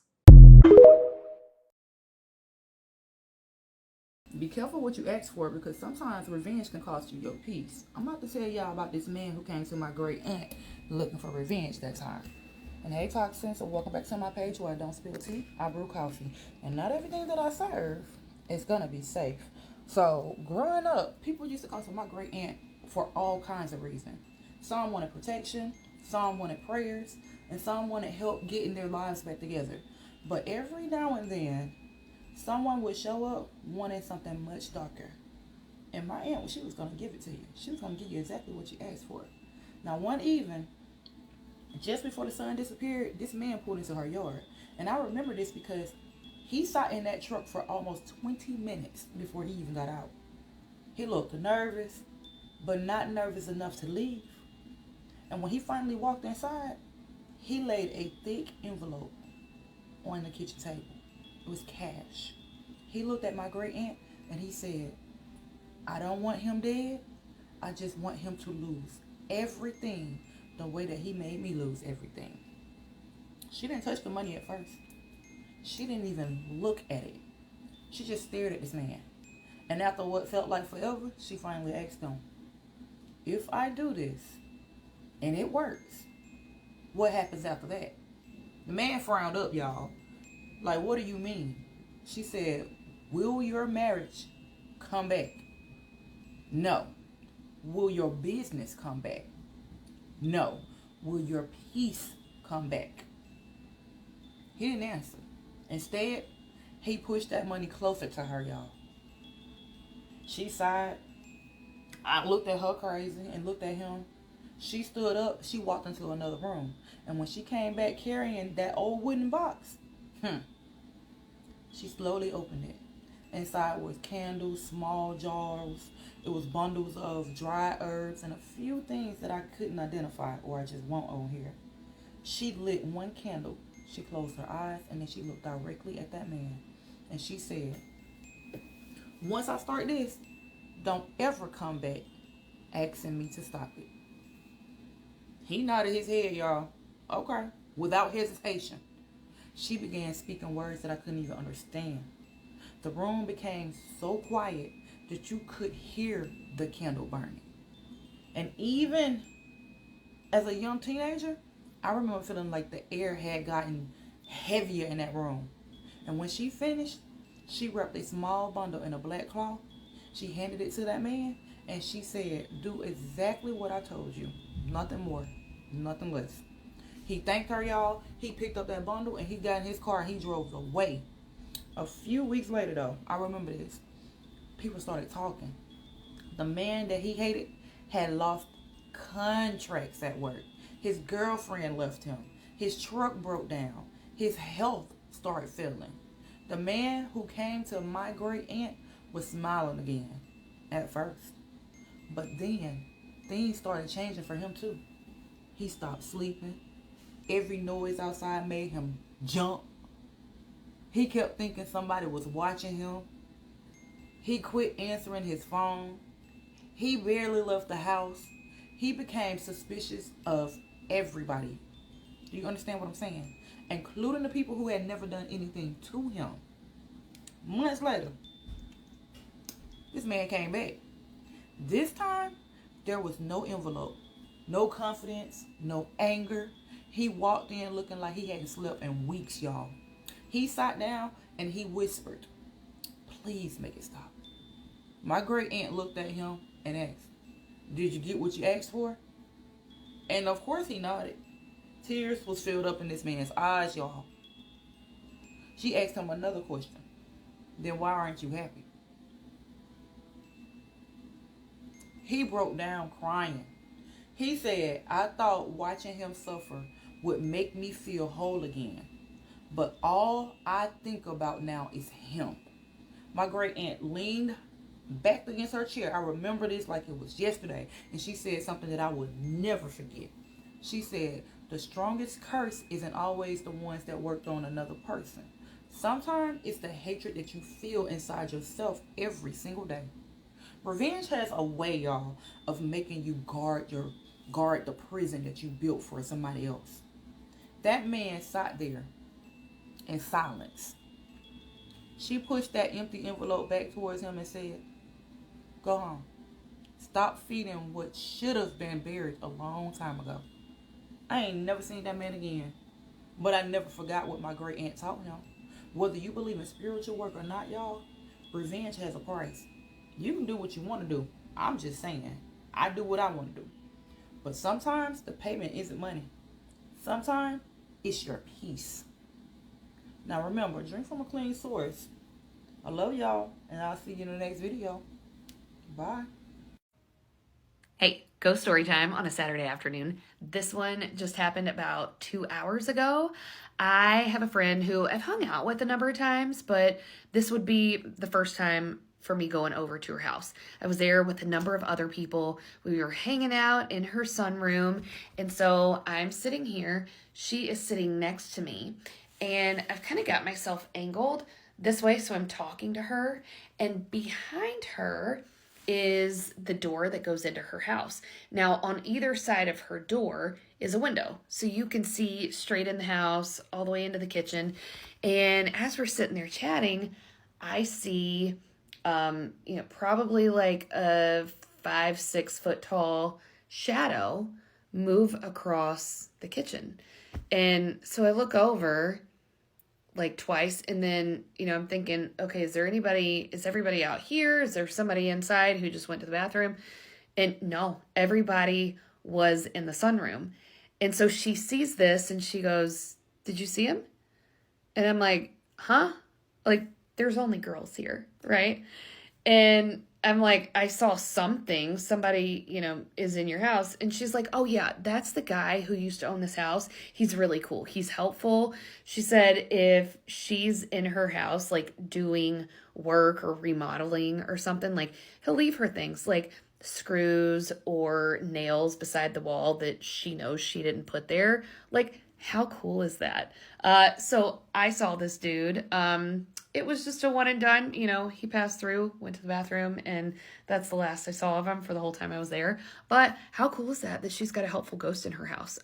Be careful what you ask for, because sometimes revenge can cost you your peace. I'm about to tell y'all about this man who came to my great aunt looking for revenge that time. And hey, Toxins, so welcome back to my page where I don't spill tea, I brew coffee. And not everything that I serve is gonna be safe. So growing up, people used to come to my great aunt for all kinds of reasons. Some wanted protection, some wanted prayers, and some wanted help getting their lives back together. But every now and then, someone would show up wanting something much darker. And my aunt, she was going to give it to you. She was going to give you exactly what you asked for. Now, one evening, just before the sun disappeared, this man pulled into her yard. And I remember this because he sat in that truck for almost 20 minutes before he even got out. He looked nervous, but not nervous enough to leave. And when he finally walked inside, he laid a thick envelope on the kitchen table. It was cash. He looked at my great aunt and he said, "I don't want him dead. I just want him to lose everything the way that he made me lose everything." She didn't touch the money at first. She didn't even look at it. She just stared at this man. And after what felt like forever, she finally asked him, if I do this and it works, what happens after that? The man frowned up, y'all. Like, what do you mean? She said, will your marriage come back? No. Will your business come back? No. Will your peace come back? He didn't answer. Instead, he pushed that money closer to her, y'all. She sighed. I looked at her crazy and looked at him. She stood up. She walked into another room. And when she came back carrying that old wooden box, she slowly opened it. Inside was candles, small jars. It was bundles of dry herbs and a few things that I couldn't identify or I just won't on here. She lit one candle. She closed her eyes and then she looked directly at that man. And she said, once I start this, don't ever come back asking me to stop it. He nodded his head, y'all. Okay. Without hesitation. She began speaking words that I couldn't even understand. The room became so quiet that you could hear the candle burning. And even as a young teenager, I remember feeling like the air had gotten heavier in that room. And when she finished, she wrapped a small bundle in a black cloth. She handed it to that man and she said, do exactly what I told you. Nothing more, nothing less. He thanked her, y'all. He picked up that bundle and he got in his car and he drove away. A few weeks later, though, I remember this. People started talking. The man that he hated had lost contracts at work. His girlfriend left him. His truck broke down. His health started failing. The man who came to my great aunt was smiling again at first. But then things started changing for him too. He stopped sleeping. Every noise outside made him jump. He kept thinking somebody was watching him. He quit answering his phone. He barely left the house. He became suspicious of everybody. Do you understand what I'm saying? Including the people who had never done anything to him. Months later, this man came back. This time, there was no envelope, no confidence, no anger. He walked in looking like he hadn't slept in weeks, y'all. He sat down and he whispered, please make it stop. My great aunt looked at him and asked, did you get what you asked for? And of course he nodded. Tears was filled up in this man's eyes, y'all. She asked him another question. Then why aren't you happy? He broke down crying. He said, I thought watching him suffer would make me feel whole again. But all I think about now is him. My great aunt leaned back against her chair. I remember this like it was yesterday. And she said something that I would never forget. She said, the strongest curse isn't always the ones that worked on another person. Sometimes it's the hatred that you feel inside yourself every single day. Revenge has a way, y'all, of making you guard the prison that you built for somebody else. That man sat there in silence. She pushed that empty envelope back towards him and said, go home. Stop feeding what should have been buried a long time ago. I ain't never seen that man again. But I never forgot what my great aunt taught him. Whether you believe in spiritual work or not, y'all, revenge has a price. You can do what you want to do. I'm just saying. I do what I want to do. But sometimes the payment isn't money. Sometimes it's your peace. Now remember, drink from a clean source. I love y'all, and I'll see you in the next video. Bye. Hey, ghost story time on a Saturday afternoon. This one just happened about 2 hours ago. I have a friend who I've hung out with a number of times, but this would be the first time for me going over to her house. I was there with a number of other people. We were hanging out in her sunroom, and so I'm sitting here. She is sitting next to me, and I've kind of got myself angled this way, so I'm talking to her, and behind her is the door that goes into her house. Now, on either side of her door is a window, so you can see straight in the house, all the way into the kitchen. And as we're sitting there chatting, I see, probably like a 5-6 foot tall shadow move across the kitchen. And so I look over like twice, and then, I'm thinking, okay, is everybody out here? Is there somebody inside who just went to the bathroom? And no, everybody was in the sunroom. And so she sees this and she goes, "Did you see him?" And I'm like, "Huh?" Like, there's only girls here, right? And I'm like, "I saw something. Somebody, is in your house." And she's like, "Oh yeah, that's the guy who used to own this house. He's really cool. He's helpful." She said if she's in her house, like doing work or remodeling or something, like he'll leave her things like screws or nails beside the wall that she knows she didn't put there. Like, how cool is that? So I saw this dude. It was just a one and done. He passed through, went to the bathroom, and that's the last I saw of him for the whole time I was there. But how cool is that she's got a helpful ghost in her house?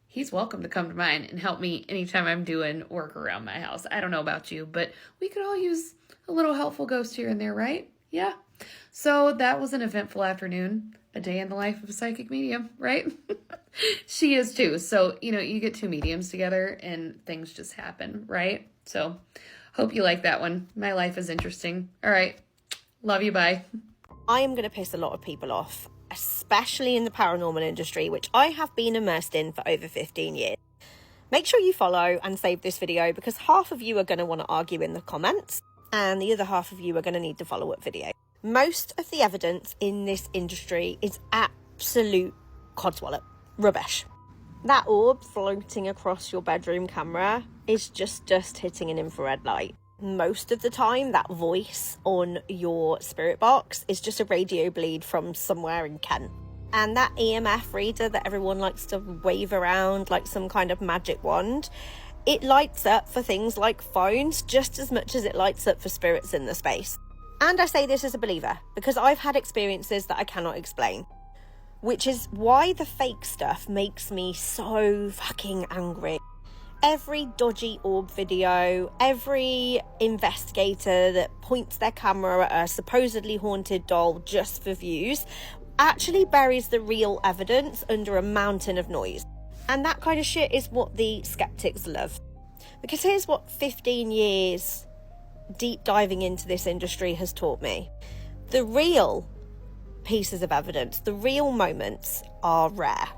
He's welcome to come to mine and help me anytime I'm doing work around my house. I don't know about you, but we could all use a little helpful ghost here and there, right? Yeah. So that was an eventful afternoon, a day in the life of a psychic medium, right? She is too. So, you get two mediums together and things just happen, right? So hope you like that one. My life is interesting. All right. Love you. Bye. I am going to piss a lot of people off, especially in the paranormal industry, which I have been immersed in for over 15 years. Make sure you follow and save this video, because half of you are going to want to argue in the comments and the other half of you are going to need the follow-up video. Most of the evidence in this industry is absolute codswallop rubbish. That orb floating across your bedroom camera is just dust hitting an infrared light. Most of the time, that voice on your spirit box is just a radio bleed from somewhere in Kent. And that EMF reader that everyone likes to wave around like some kind of magic wand, it lights up for things like phones just as much as it lights up for spirits in the space. And I say this as a believer, because I've had experiences that I cannot explain. Which is why the fake stuff makes me so fucking angry. Every dodgy orb video, every investigator that points their camera at a supposedly haunted doll just for views, actually buries the real evidence under a mountain of noise. And that kind of shit is what the skeptics love. Because here's what 15 years deep diving into this industry has taught me. The real pieces of evidence, the real moments, are rare.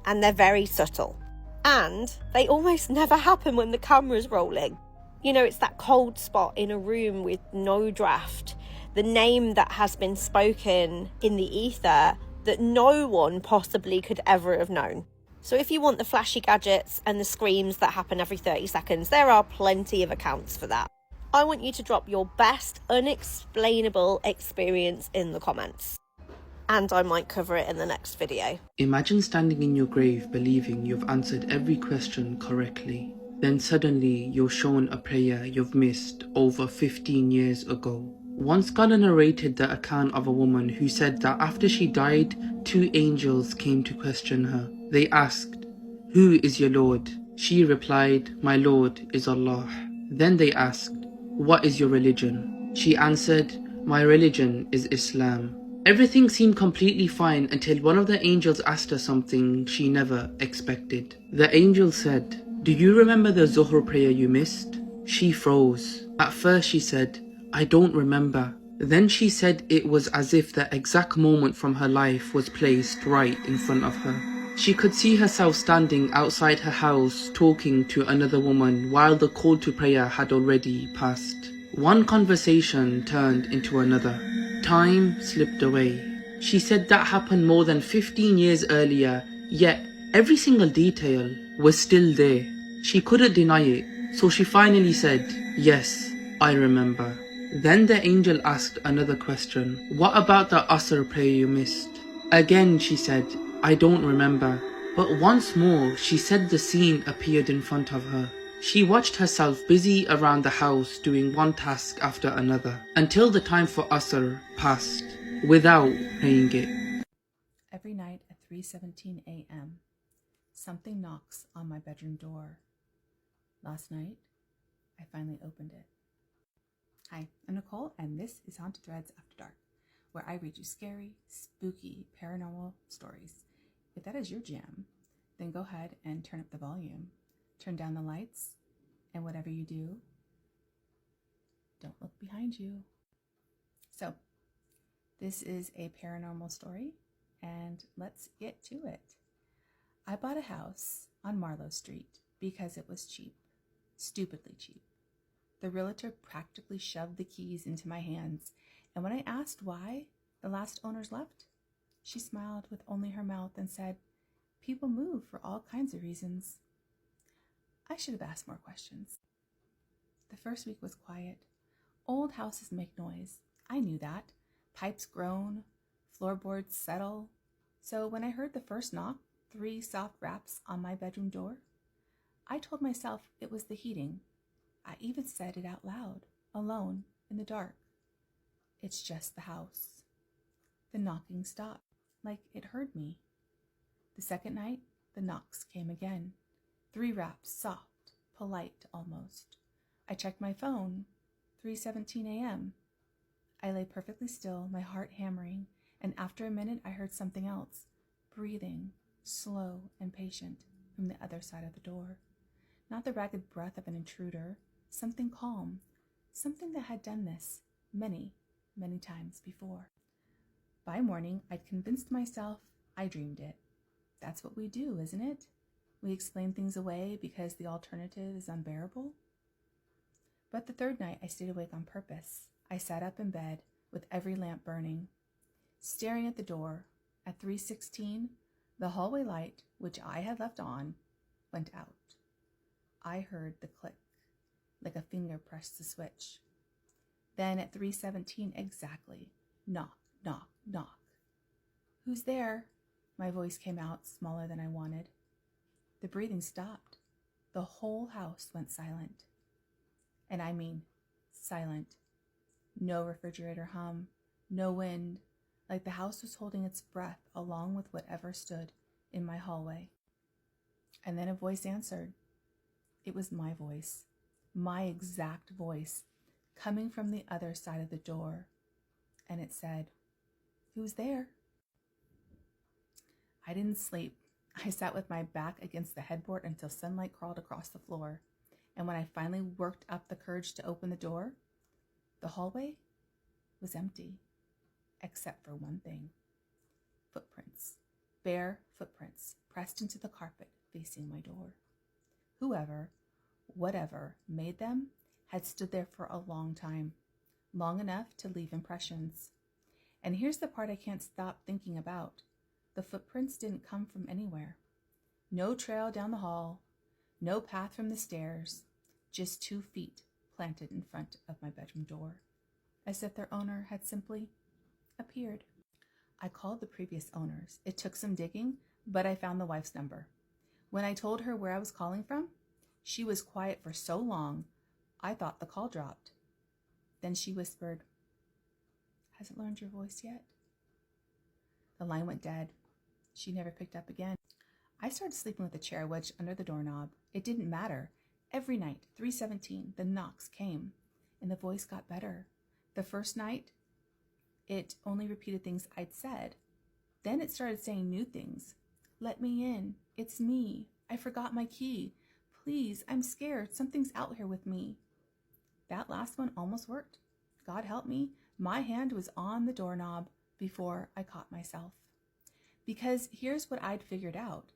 And they're very subtle. And they almost never happen when the camera's rolling. It's that cold spot in a room with no draft. The name that has been spoken in the ether that no one possibly could ever have known. So if you want the flashy gadgets and the screams that happen every 30 seconds, there are plenty of accounts for that. I want you to drop your best unexplainable experience in the comments. And I might cover it in the next video. Imagine standing in your grave believing you've answered every question correctly. Then suddenly you're shown a prayer you've missed over 15 years ago. One scholar narrated the account of a woman who said that after she died, two angels came to question her. They asked, "Who is your Lord?" She replied, "My Lord is Allah." Then they asked, "What is your religion?" She answered, "My religion is Islam." Everything seemed completely fine until one of the angels asked her something she never expected. The angel said, "Do you remember the Zuhr prayer you missed?" She froze. At first she said, "I don't remember." Then she said it was as if the exact moment from her life was placed right in front of her. She could see herself standing outside her house talking to another woman while the call to prayer had already passed. One conversation turned into another. Time slipped away. She said that happened more than 15 years earlier, yet every single detail was still there. She couldn't deny it, so she finally said, "Yes, I remember." Then the angel asked another question. "What about the Asr prayer you missed?" Again she said, "I don't remember." But once more she said the scene appeared in front of her. She watched herself busy around the house doing one task after another until the time for Asr passed without praying it. Every night at 3:17 a.m., something knocks on my bedroom door. Last night, I finally opened it. Hi, I'm Nicole, and this is Haunted Threads After Dark, where I read you scary, spooky, paranormal stories. If that is your jam, then go ahead and turn up the volume, turn down the lights, and whatever you do, don't look behind you. So, this is a paranormal story, and let's get to it. I bought a house on Marlowe Street because it was cheap, stupidly cheap. The realtor practically shoved the keys into my hands, and when I asked why the last owners left, she smiled with only her mouth and said, "People move for all kinds of reasons." I should have asked more questions. The first week was quiet. Old houses make noise. I knew that. Pipes groan, floorboards settle. So when I heard the first knock, 3 soft raps on my bedroom door, I told myself it was the heating. I even said it out loud, alone, in the dark. It's just the house. The knocking stopped, like it heard me. The second night, the knocks came again. 3 raps, soft, polite almost. I checked my phone, 3:17 a.m. I lay perfectly still, my heart hammering, and after a minute I heard something else, breathing, slow and patient, from the other side of the door. Not the ragged breath of an intruder, something calm, something that had done this many, many times before. By morning, I'd convinced myself I dreamed it. That's what we do, isn't it? We explain things away because the alternative is unbearable. But the third night, I stayed awake on purpose. I sat up in bed with every lamp burning, staring at the door. At 3:16, the hallway light, which I had left on, went out. I heard the click, like a finger pressed the switch. Then at 3:17 exactly, knock, knock, knock. "Who's there?" My voice came out, smaller than I wanted. The breathing stopped. The whole house went silent. And I mean silent. No refrigerator hum, no wind, like the house was holding its breath along with whatever stood in my hallway. And then a voice answered. It was my voice, my exact voice, coming from the other side of the door. And it said, "Who's there?" I didn't sleep. I sat with my back against the headboard until sunlight crawled across the floor. And when I finally worked up the courage to open the door, the hallway was empty, except for one thing. Footprints, bare footprints, pressed into the carpet facing my door. Whoever, whatever made them had stood there for a long time, long enough to leave impressions. And here's the part I can't stop thinking about. The footprints didn't come from anywhere. No trail down the hall, no path from the stairs, just 2 feet planted in front of my bedroom door, as if their owner had simply appeared. I called the previous owners. It took some digging, but I found the wife's number. When I told her where I was calling from, she was quiet for so long, I thought the call dropped. Then she whispered, "Hasn't learned your voice yet?" The line went dead. She never picked up again. I started sleeping with a chair wedged under the doorknob. It didn't matter. Every night, 3:17, the knocks came, and the voice got better. The first night, it only repeated things I'd said. Then it started saying new things. "Let me in. It's me. I forgot my key. Please, I'm scared. Something's out here with me." That last one almost worked. God help me, my hand was on the doorknob before I caught myself. Because here's what I'd figured out.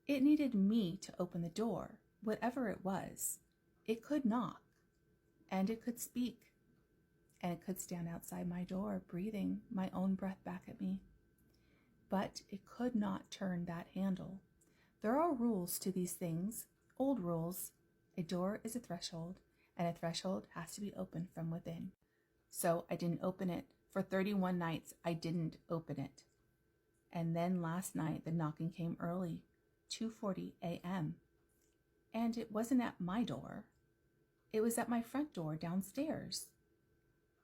It needed me to open the door, whatever it was. It could knock, and it could speak, and it could stand outside my door, breathing my own breath back at me. But it could not turn that handle. There are rules to these things, old rules. A door is a threshold, and a threshold has to be opened from within. So I didn't open it. For 31 nights, I didn't open it. And then last night, the knocking came early, 2:40 a.m. And it wasn't at my door. It was at my front door downstairs.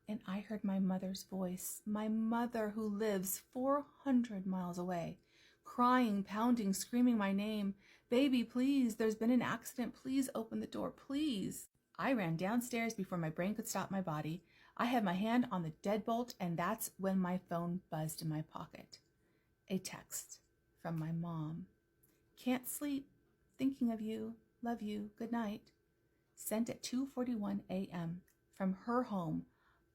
And I heard my mother's voice, my mother who lives 400 miles away, crying, pounding, screaming my name. Baby, please, there's been an accident. Please open the door, please. I ran downstairs before my brain could stop my body. I had my hand on the deadbolt, and that's when my phone buzzed in my pocket. A text from my mom. Can't sleep. Thinking of you. Love you. Good night. Sent at 2:41 a.m. from her home,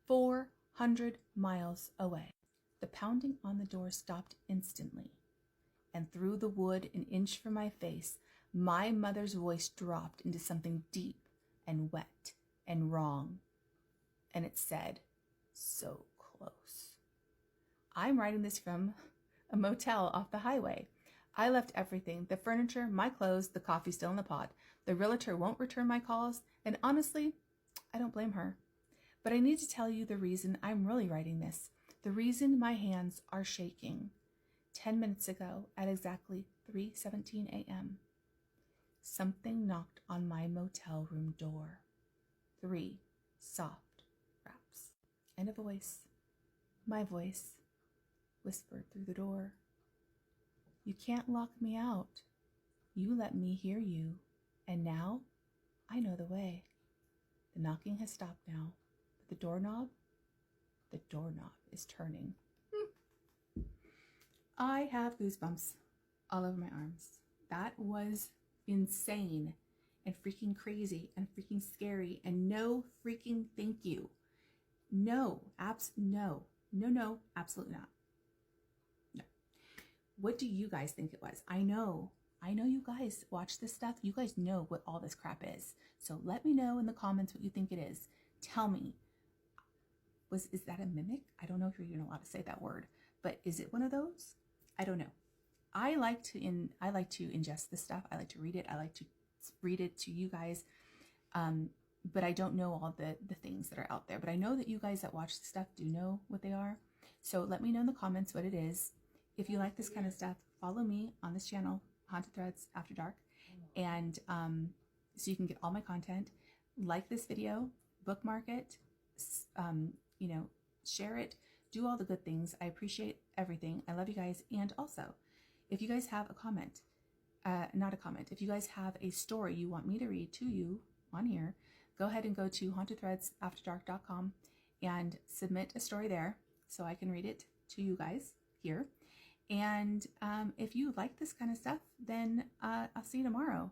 400 miles away. The pounding on the door stopped instantly, and through the wood an inch from my face, my mother's voice dropped into something deep and wet and wrong. And it said, so close. I'm writing this from a motel off the highway. I left everything, the furniture, my clothes, the coffee still in the pot. The realtor won't return my calls, and honestly, I don't blame her. But I need to tell you the reason I'm really writing this, the reason my hands are shaking. 10 minutes ago, at exactly 3:17 a.m., something knocked on my motel room door. 3 soft raps. And a voice, my voice, whispered through the door. You can't lock me out. You let me hear you. And now, I know the way. The knocking has stopped now. But the doorknob is turning. I have goosebumps all over my arms. That was insane and freaking crazy and freaking scary, and no freaking thank you. No, absolutely not. No. What do you guys think it was? I know you guys watch this stuff. You guys know what all this crap is. So let me know in the comments what you think it is. Tell me, is that a mimic? I don't know if you're even allowed to say that word, but is it one of those? I don't know. I like to ingest this stuff. I like to read it. I like to read it to you guys. But I don't know all the things that are out there. But I know that you guys that watch this stuff do know what they are. So let me know in the comments what it is. If you like this kind of stuff, follow me on this channel, Haunted Threads After Dark. And so you can get all my content. Like this video, bookmark it, share it, do all the good things. I appreciate everything. I love you guys. And also, if you guys have a comment, if you guys have a story you want me to read to you on here, go ahead and go to hauntedthreadsafterdark.com and submit a story there so I can read it to you guys here. And if you like this kind of stuff, then I'll see you tomorrow.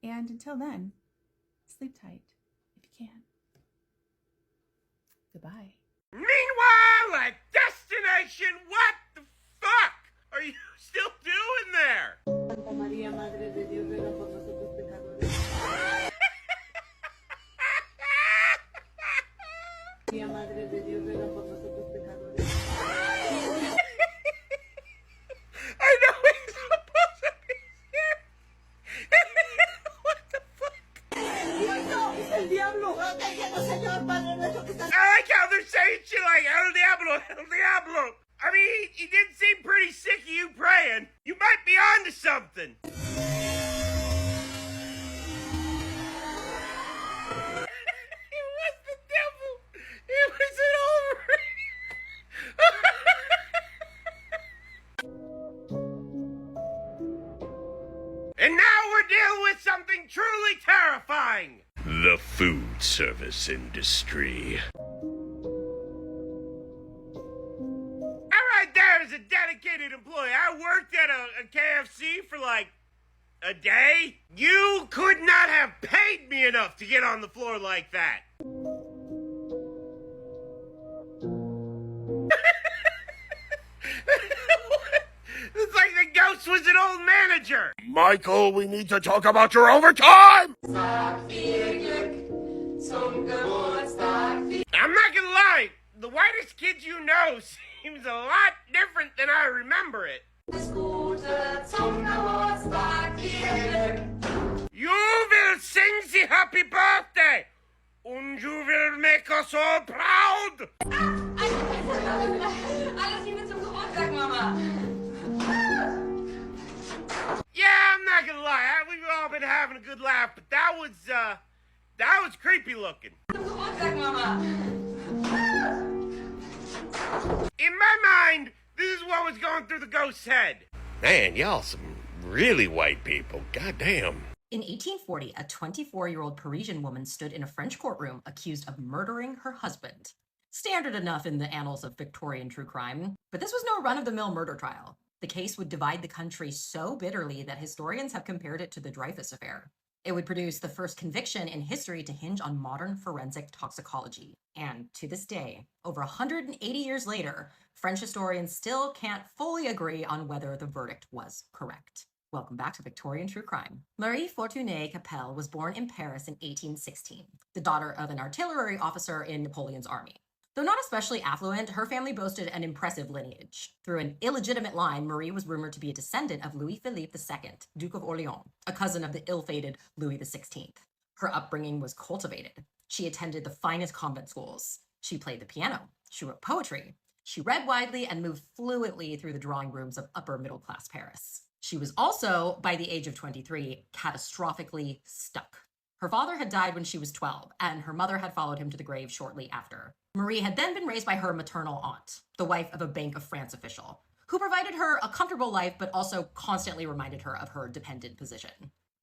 And until then, sleep tight if you can. Goodbye. Meanwhile, at Destination What the Fuck are you still doing there? Santa María, Madre de Dios, ruega por nosotros pecadores. María, Madre de Dios, ruega por nosotros pecadores. I know he's supposed to be here. What the fuck? Dios no, es el diablo. Señor, Padre nuestro que estás. I like how they're saying shit like El Diablo, El Diablo. I mean, he did seem pretty sick of you praying. You might be onto something. It was the devil. It was an over. And now we're dealing with something truly terrifying. The food service industry. As a dedicated employee, I worked at a KFC for like a day. You could not have paid me enough to get on the floor like that. It's like the ghost was an old manager. Michael, we need to talk about your overtime. I'm not gonna lie, the whitest kid you know seems a lot different than I remember it. You will sing the happy birthday, and you will make us all proud. Alles Liebe zum Geburtstag, Mama. Yeah, I'm not gonna lie, we've all been having a good laugh, but That was creepy looking. In my mind, this is what was going through the ghost's head. Man, y'all some really white people. Goddamn. In 1840, a 24-year-old Parisian woman stood in a French courtroom accused of murdering her husband. Standard enough in the annals of Victorian true crime, but this was no run-of-the-mill murder trial. The case would divide the country so bitterly that historians have compared it to the Dreyfus Affair. It would produce the first conviction in history to hinge on modern forensic toxicology. And to this day, over 180 years later, French historians still can't fully agree on whether the verdict was correct. Welcome back to Victorian True Crime. Marie Fortuné Capelle was born in Paris in 1816, the daughter of an artillery officer in Napoleon's army. Though not especially affluent, her family boasted an impressive lineage. Through an illegitimate line, Marie was rumored to be a descendant of Louis-Philippe II, Duke of Orleans, a cousin of the ill-fated Louis XVI. Her upbringing was cultivated. She attended the finest convent schools. She played the piano. She wrote poetry. She read widely and moved fluently through the drawing rooms of upper-middle-class Paris. She was also, by the age of 23, catastrophically stuck. Her father had died when she was 12, and her mother had followed him to the grave shortly after. Marie had then been raised by her maternal aunt, the wife of a Bank of France official, who provided her a comfortable life but also constantly reminded her of her dependent position.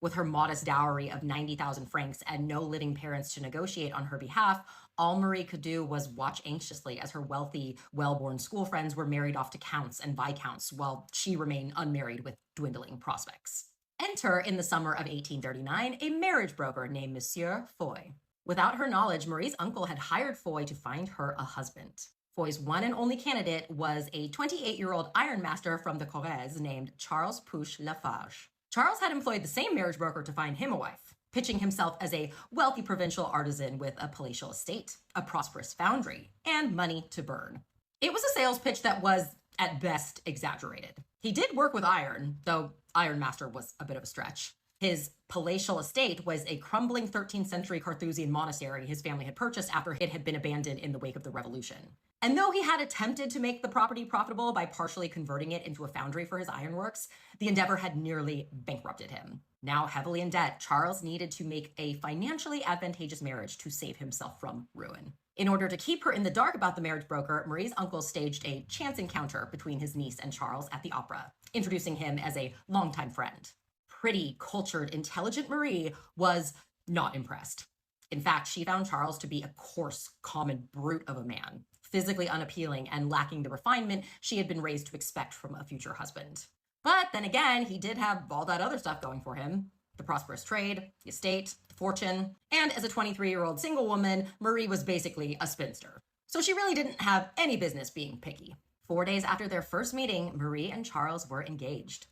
With her modest dowry of 90,000 francs and no living parents to negotiate on her behalf, all Marie could do was watch anxiously as her wealthy, well-born school friends were married off to counts and viscounts, while she remained unmarried with dwindling prospects. Enter, in the summer of 1839, a marriage broker named Monsieur Foy. Without her knowledge, Marie's uncle had hired Foy to find her a husband. Foy's one and only candidate was a 28-year-old ironmaster from the Corrèze named Charles Pouche Lafarge. Charles had employed the same marriage broker to find him a wife, pitching himself as a wealthy provincial artisan with a palatial estate, a prosperous foundry, and money to burn. It was a sales pitch that was, at best, exaggerated. He did work with iron, though ironmaster was a bit of a stretch. His palatial estate was a crumbling 13th century Carthusian monastery his family had purchased after it had been abandoned in the wake of the Revolution. And though he had attempted to make the property profitable by partially converting it into a foundry for his ironworks, the endeavor had nearly bankrupted him. Now heavily in debt, Charles needed to make a financially advantageous marriage to save himself from ruin. In order to keep her in the dark about the marriage broker, Marie's uncle staged a chance encounter between his niece and Charles at the opera, introducing him as a longtime friend. Pretty, cultured, intelligent Marie was not impressed. In fact, she found Charles to be a coarse, common brute of a man, physically unappealing and lacking the refinement she had been raised to expect from a future husband. But then again, he did have all that other stuff going for him: the prosperous trade, the estate, the fortune, and as a 23-year-old single woman, Marie was basically a spinster. So she really didn't have any business being picky. 4 days after their first meeting, Marie and Charles were engaged.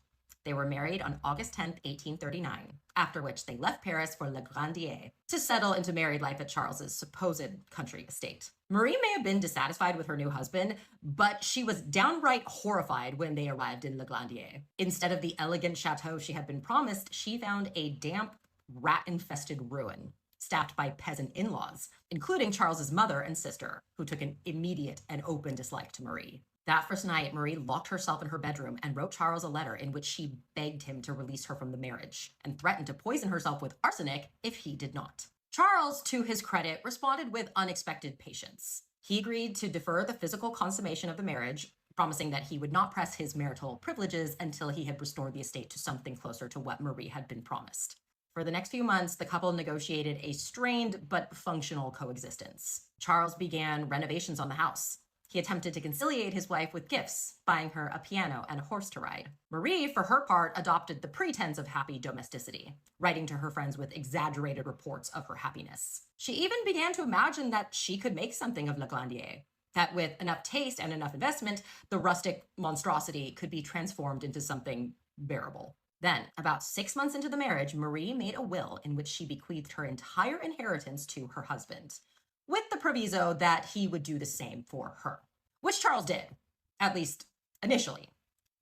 They were married on August 10th, 1839, after which they left Paris for Le Glandier to settle into married life at Charles's supposed country estate. Marie may have been dissatisfied with her new husband, but she was downright horrified when they arrived in Le Glandier. Instead of the elegant chateau she had been promised, she found a damp, rat-infested ruin, staffed by peasant in-laws, including Charles's mother and sister, who took an immediate and open dislike to Marie. That first night, Marie locked herself in her bedroom and wrote Charles a letter in which she begged him to release her from the marriage and threatened to poison herself with arsenic if he did not. Charles, to his credit, responded with unexpected patience. He agreed to defer the physical consummation of the marriage, promising that he would not press his marital privileges until he had restored the estate to something closer to what Marie had been promised. For the next few months, the couple negotiated a strained but functional coexistence. Charles began renovations on the house. He attempted to conciliate his wife with gifts, buying her a piano and a horse to ride. Marie, for her part, adopted the pretense of happy domesticity, writing to her friends with exaggerated reports of her happiness. She even began to imagine that she could make something of Le Glandier, that with enough taste and enough investment, the rustic monstrosity could be transformed into something bearable. Then, about 6 months into the marriage, Marie made a will in which she bequeathed her entire inheritance to her husband, with the proviso that he would do the same for her, which Charles did, at least initially.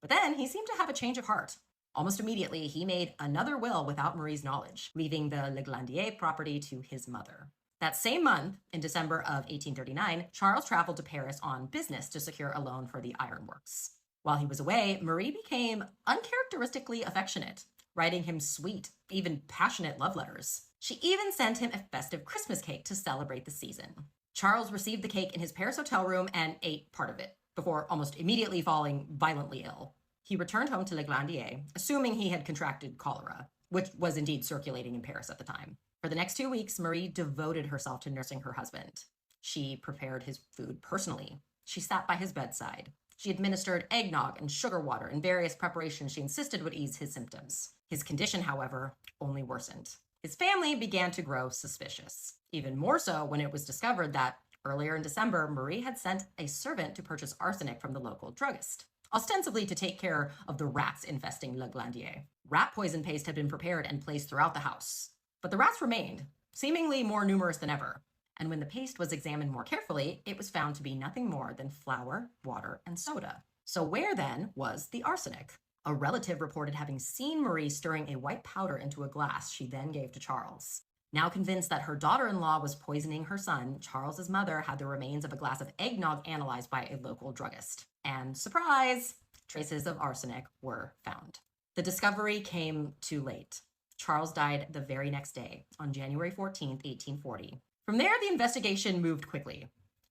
But then he seemed to have a change of heart. Almost immediately, he made another will without Marie's knowledge, leaving the Le Glandier property to his mother. That same month, in December of 1839, Charles traveled to Paris on business to secure a loan for the ironworks. While he was away, Marie became uncharacteristically affectionate, writing him sweet, even passionate love letters. She even sent him a festive Christmas cake to celebrate the season. Charles received the cake in his Paris hotel room and ate part of it, before almost immediately falling violently ill. He returned home to Le Glandier, assuming he had contracted cholera, which was indeed circulating in Paris at the time. For the next 2 weeks, Marie devoted herself to nursing her husband. She prepared his food personally. She sat by his bedside. She administered eggnog and sugar water and various preparations she insisted would ease his symptoms. His condition, however, only worsened. His family began to grow suspicious, even more so when it was discovered that earlier in December, Marie had sent a servant to purchase arsenic from the local druggist, ostensibly to take care of the rats infesting Le Glandier. Rat poison paste had been prepared and placed throughout the house, but the rats remained, seemingly more numerous than ever. And when the paste was examined more carefully, it was found to be nothing more than flour, water, and soda. So where then was the arsenic? A relative reported having seen Marie stirring a white powder into a glass she then gave to Charles. Now convinced that her daughter-in-law was poisoning her son, Charles's mother had the remains of a glass of eggnog analyzed by a local druggist. And surprise, traces of arsenic were found. The discovery came too late. Charles died the very next day, on January 14th, 1840. From there, the investigation moved quickly.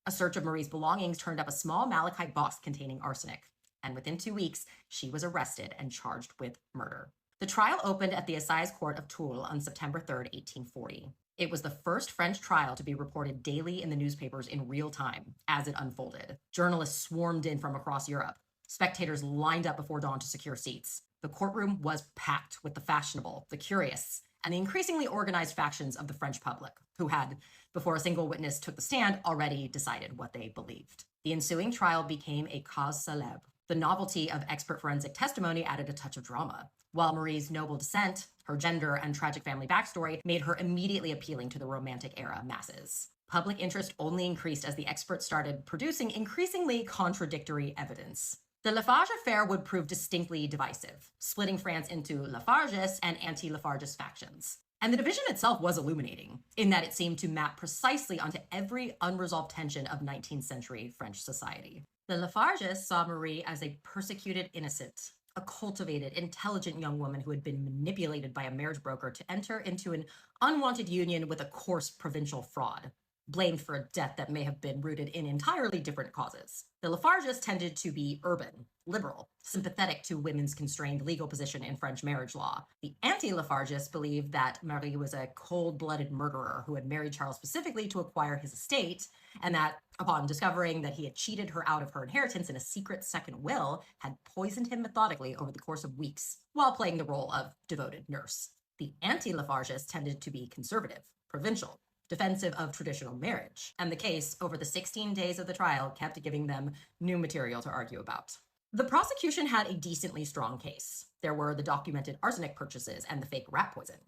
A search of Marie's belongings turned up a small malachite box containing arsenic, and within 2 weeks, she was arrested and charged with murder. The trial opened at the Assize Court of Toul on September 3rd, 1840. It was the first French trial to be reported daily in the newspapers in real time as it unfolded. Journalists swarmed in from across Europe. Spectators lined up before dawn to secure seats. The courtroom was packed with the fashionable, the curious, and the increasingly organized factions of the French public, who had, before a single witness took the stand, already decided what they believed. The ensuing trial became a cause célèbre. The novelty of expert forensic testimony added a touch of drama, while Marie's noble descent, her gender, and tragic family backstory made her immediately appealing to the Romantic era masses. Public interest only increased as the experts started producing increasingly contradictory evidence. The Lafarge affair would prove distinctly divisive, splitting France into Lafargist and anti-Lafargist factions. And the division itself was illuminating, in that it seemed to map precisely onto every unresolved tension of 19th century French society. The Lafargists saw Marie as a persecuted innocent, a cultivated, intelligent young woman who had been manipulated by a marriage broker to enter into an unwanted union with a coarse provincial fraud, blamed for a death that may have been rooted in entirely different causes. The Lafargists tended to be urban, liberal, sympathetic to women's constrained legal position in French marriage law. The anti-Lafargists believed that Marie was a cold-blooded murderer who had married Charles specifically to acquire his estate, and that, upon discovering that he had cheated her out of her inheritance in a secret second will, had poisoned him methodically over the course of weeks, while playing the role of devoted nurse. The anti-Lafargists tended to be conservative, provincial, defensive of traditional marriage, and the case, over the 16 days of the trial, kept giving them new material to argue about. The prosecution had a decently strong case. There were the documented arsenic purchases and the fake rat poison.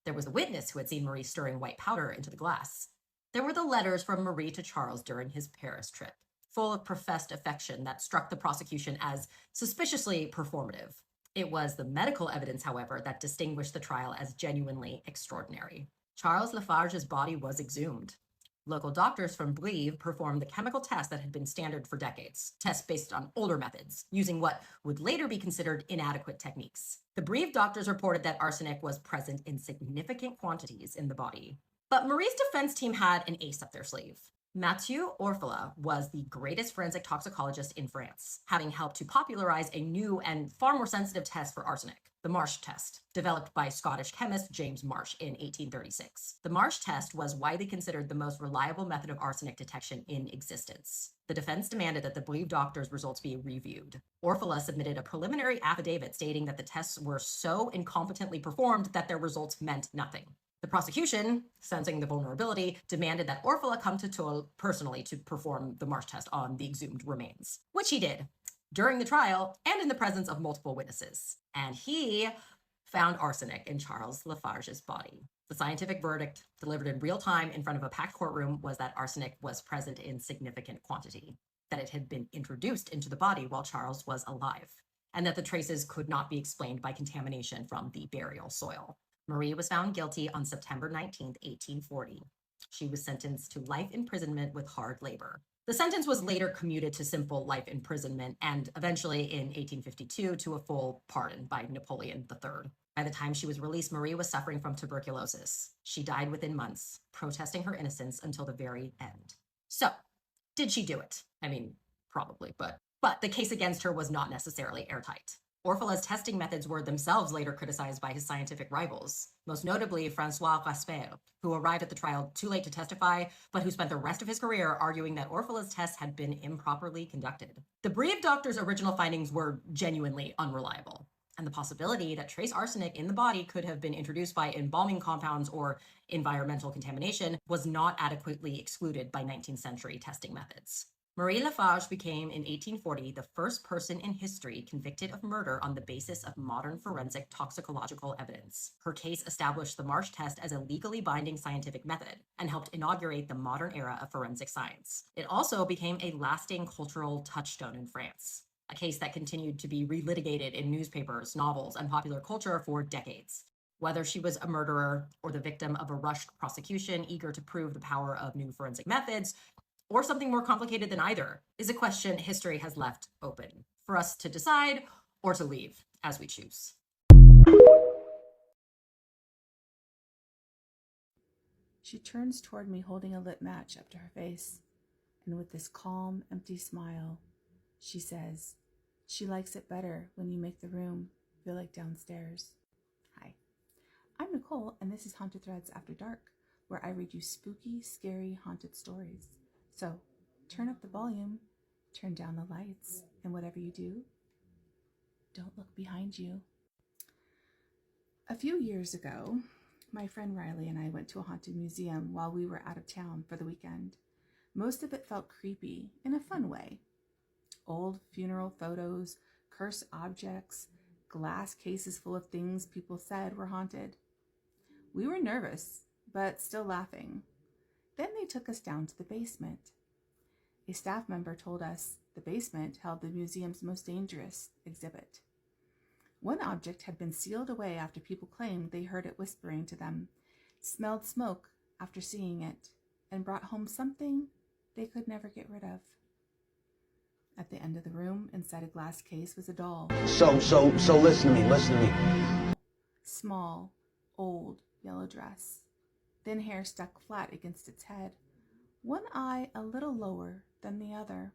There was a witness who had seen Marie stirring white powder into the glass. There were the letters from Marie to Charles during his Paris trip, full of professed affection that struck the prosecution as suspiciously performative. It was the medical evidence, however, that distinguished the trial as genuinely extraordinary. Charles Lafarge's body was exhumed. Local doctors from Brive performed the chemical test that had been standard for decades, tests based on older methods, using what would later be considered inadequate techniques. The Brive doctors reported that arsenic was present in significant quantities in the body. But Marie's defense team had an ace up their sleeve. Mathieu Orfila was the greatest forensic toxicologist in France, having helped to popularize a new and far more sensitive test for arsenic, the Marsh test, developed by Scottish chemist James Marsh in 1836. The Marsh test was widely considered the most reliable method of arsenic detection in existence. The defense demanded that the Brive doctors' results be reviewed. Orfila submitted a preliminary affidavit stating that the tests were so incompetently performed that their results meant nothing. The prosecution, sensing the vulnerability, demanded that Orfila come to Toul personally to perform the Marsh test on the exhumed remains, which he did during the trial and in the presence of multiple witnesses. And he found arsenic in Charles Lafarge's body. The scientific verdict, delivered in real time in front of a packed courtroom, was that arsenic was present in significant quantity, that it had been introduced into the body while Charles was alive, and that the traces could not be explained by contamination from the burial soil. Marie was found guilty on September 19, 1840. She was sentenced to life imprisonment with hard labor. The sentence was later commuted to simple life imprisonment and eventually in 1852 to a full pardon by Napoleon III. By the time she was released, Marie was suffering from tuberculosis. She died within months, protesting her innocence until the very end. So, did she do it? I mean, probably, but the case against her was not necessarily airtight. Orfala's testing methods were themselves later criticized by his scientific rivals, most notably Francois Raspail, who arrived at the trial too late to testify, but who spent the rest of his career arguing that Orfala's tests had been improperly conducted. The Brieve doctor's original findings were genuinely unreliable, and the possibility that trace arsenic in the body could have been introduced by embalming compounds or environmental contamination was not adequately excluded by 19th century testing methods. Marie Lafarge became, in 1840, the first person in history convicted of murder on the basis of modern forensic toxicological evidence. Her case established the Marsh test as a legally binding scientific method and helped inaugurate the modern era of forensic science. It also became a lasting cultural touchstone in France, a case that continued to be relitigated in newspapers, novels, and popular culture for decades. Whether she was a murderer or the victim of a rushed prosecution eager to prove the power of new forensic methods, or something more complicated than either, is a question history has left open for us to decide or to leave as we choose. She turns toward me holding a lit match up to her face, and with this calm, empty smile, she says, she likes it better when you make the room feel like downstairs. Hi, I'm Nicole, and this is Haunted Threads After Dark, where I read you spooky, scary, haunted stories. So, turn up the volume, turn down the lights, and whatever you do, don't look behind you. A few years ago, my friend Riley and I went to a haunted museum while we were out of town for the weekend. Most of it felt creepy in a fun way. Old funeral photos, cursed objects, glass cases full of things people said were haunted. We were nervous, but still laughing. Then they took us down to the basement. A staff member told us the basement held the museum's most dangerous exhibit. One object had been sealed away after people claimed they heard it whispering to them, smelled smoke after seeing it, and brought home something they could never get rid of. At the end of the room, inside a glass case, was a doll. So listen to me. Small, old, yellow dress. Thin hair stuck flat against its head. One eye a little lower than the other.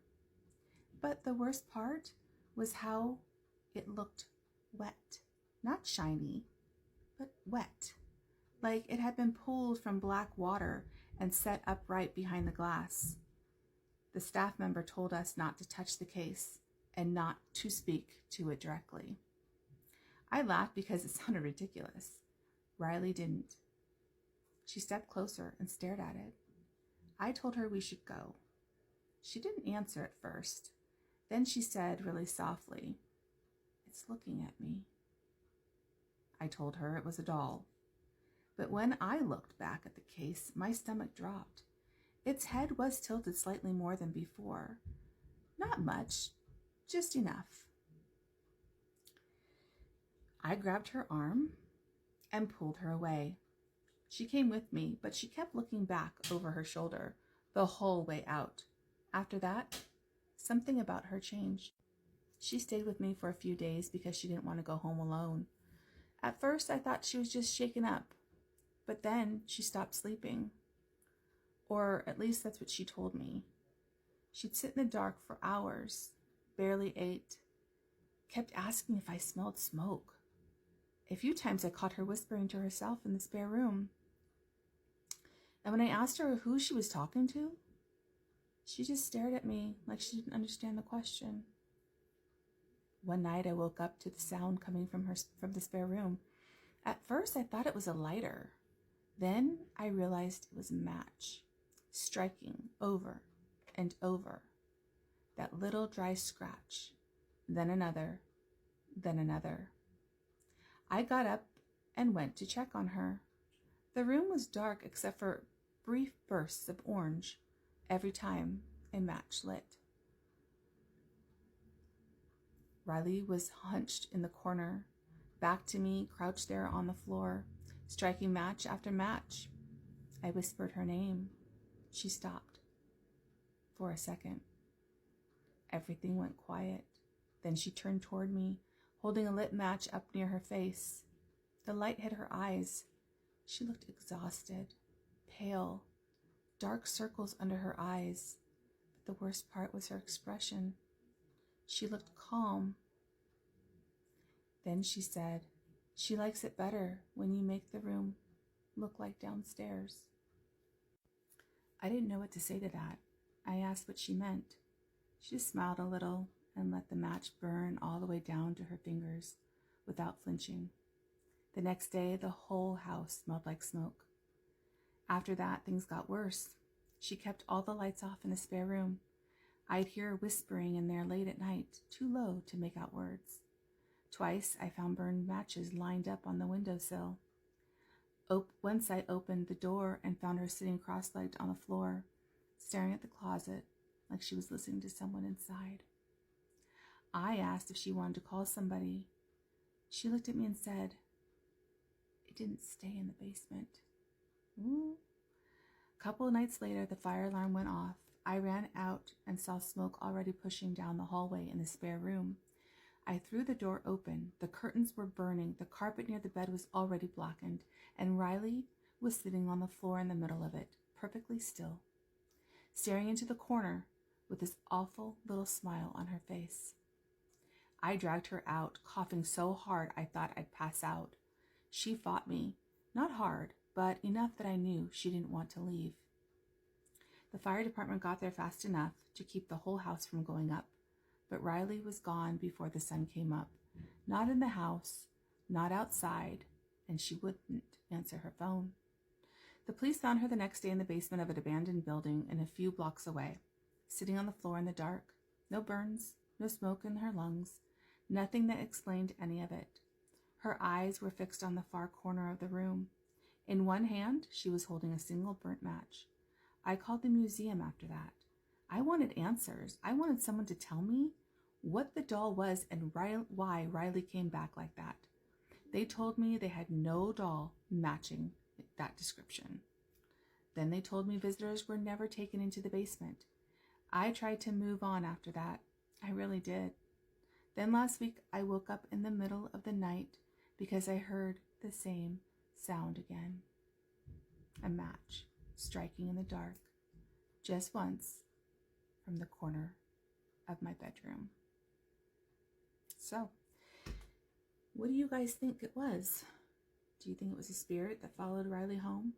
But the worst part was how it looked wet. Not shiny, but wet. Like it had been pulled from black water and set upright behind the glass. The staff member told us not to touch the case and not to speak to it directly. I laughed because it sounded ridiculous. Riley didn't. She stepped closer and stared at it. I told her we should go. She didn't answer at first. Then she said really softly, "It's looking at me." I told her it was a doll. But when I looked back at the case, my stomach dropped. Its head was tilted slightly more than before. Not much, just enough. I grabbed her arm and pulled her away. She came with me, but she kept looking back over her shoulder the whole way out. After that, something about her changed. She stayed with me for a few days because she didn't want to go home alone. At first, I thought she was just shaken up, but then she stopped sleeping. Or at least that's what she told me. She'd sit in the dark for hours, barely ate, kept asking if I smelled smoke. A few times I caught her whispering to herself in the spare room. And when I asked her who she was talking to, she just stared at me like she didn't understand the question. One night I woke up to the sound coming from the spare room. At first I thought it was a lighter. Then I realized it was a match, striking over and over. That little dry scratch, then another, then another. I got up and went to check on her. The room was dark except for brief bursts of orange every time a match lit. Riley was hunched in the corner, back to me, crouched there on the floor, striking match after match. I whispered her name. She stopped. For a second. Everything went quiet. Then she turned toward me, holding a lit match up near her face. The light hit her eyes. She looked exhausted, pale, dark circles under her eyes. But the worst part was her expression. She looked calm. Then she said, "She likes it better when you make the room look like downstairs." I didn't know what to say to that. I asked what she meant. She just smiled a little and let the match burn all the way down to her fingers without flinching. The next day, the whole house smelled like smoke. After that, things got worse. She kept all the lights off in the spare room. I'd hear her whispering in there late at night, too low to make out words. Twice, I found burned matches lined up on the windowsill. Once I opened the door and found her sitting cross-legged on the floor, staring at the closet like she was listening to someone inside. I asked if she wanted to call somebody. She looked at me and said, "It didn't stay in the basement." Ooh. A couple of nights later, the fire alarm went off. I ran out and saw smoke already pushing down the hallway in the spare room. I threw the door open. The curtains were burning. The carpet near the bed was already blackened, and Riley was sitting on the floor in the middle of it, perfectly still, staring into the corner with this awful little smile on her face. I dragged her out, coughing so hard I thought I'd pass out. She fought me, not hard, but enough that I knew she didn't want to leave. The fire department got there fast enough to keep the whole house from going up, but Riley was gone before the sun came up. Not in the house, not outside, and she wouldn't answer her phone. The police found her the next day in the basement of an abandoned building a few blocks away, sitting on the floor in the dark. No burns, no smoke in her lungs, nothing that explained any of it. Her eyes were fixed on the far corner of the room. In one hand, she was holding a single burnt match. I called the museum after that. I wanted answers. I wanted someone to tell me what the doll was and why Riley came back like that. They told me they had no doll matching that description. Then they told me visitors were never taken into the basement. I tried to move on after that. I really did. Then last week, I woke up in the middle of the night because I heard the same sound again. A match striking in the dark, just once, from the corner of my bedroom. So, what do you guys think it was? Do you think it was a spirit that followed Riley home?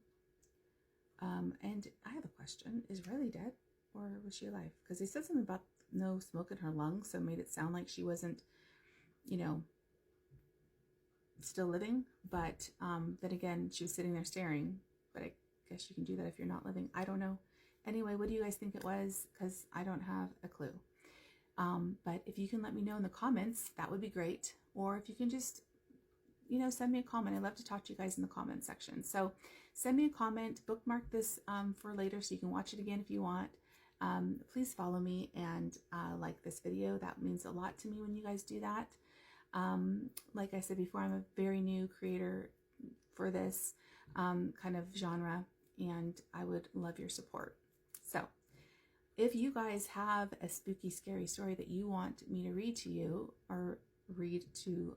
And I have a question. Is Riley dead or was she alive? Because they said something about no smoke in her lungs, so it made it sound like she wasn't, still living. But then again, she was sitting there staring. But I guess you can do that if you're not living. I don't know. Anyway, what do you guys think it was? Because I don't have a clue. But if you can let me know in the comments, that would be great. Or if you can just, send me a comment. I love to talk to you guys in the comment section. So send me a comment, bookmark this for later so you can watch it again if you want. Please follow me and like this video. That means a lot to me when you guys do that. Like I said before, I'm a very new creator for this kind of genre, and I would love your support. So if you guys have a spooky, scary story that you want me to read to you or read to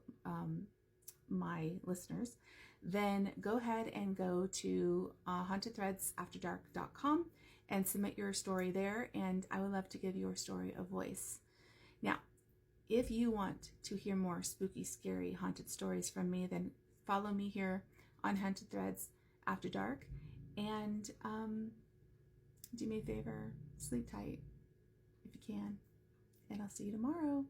my listeners, then go ahead and go to hauntedthreadsafterdark.com and submit your story there, and I would love to give your story a voice. Now, if you want to hear more spooky, scary, haunted stories from me, then follow me here on Haunted Threads After Dark, and do me a favor, sleep tight if you can, and I'll see you tomorrow.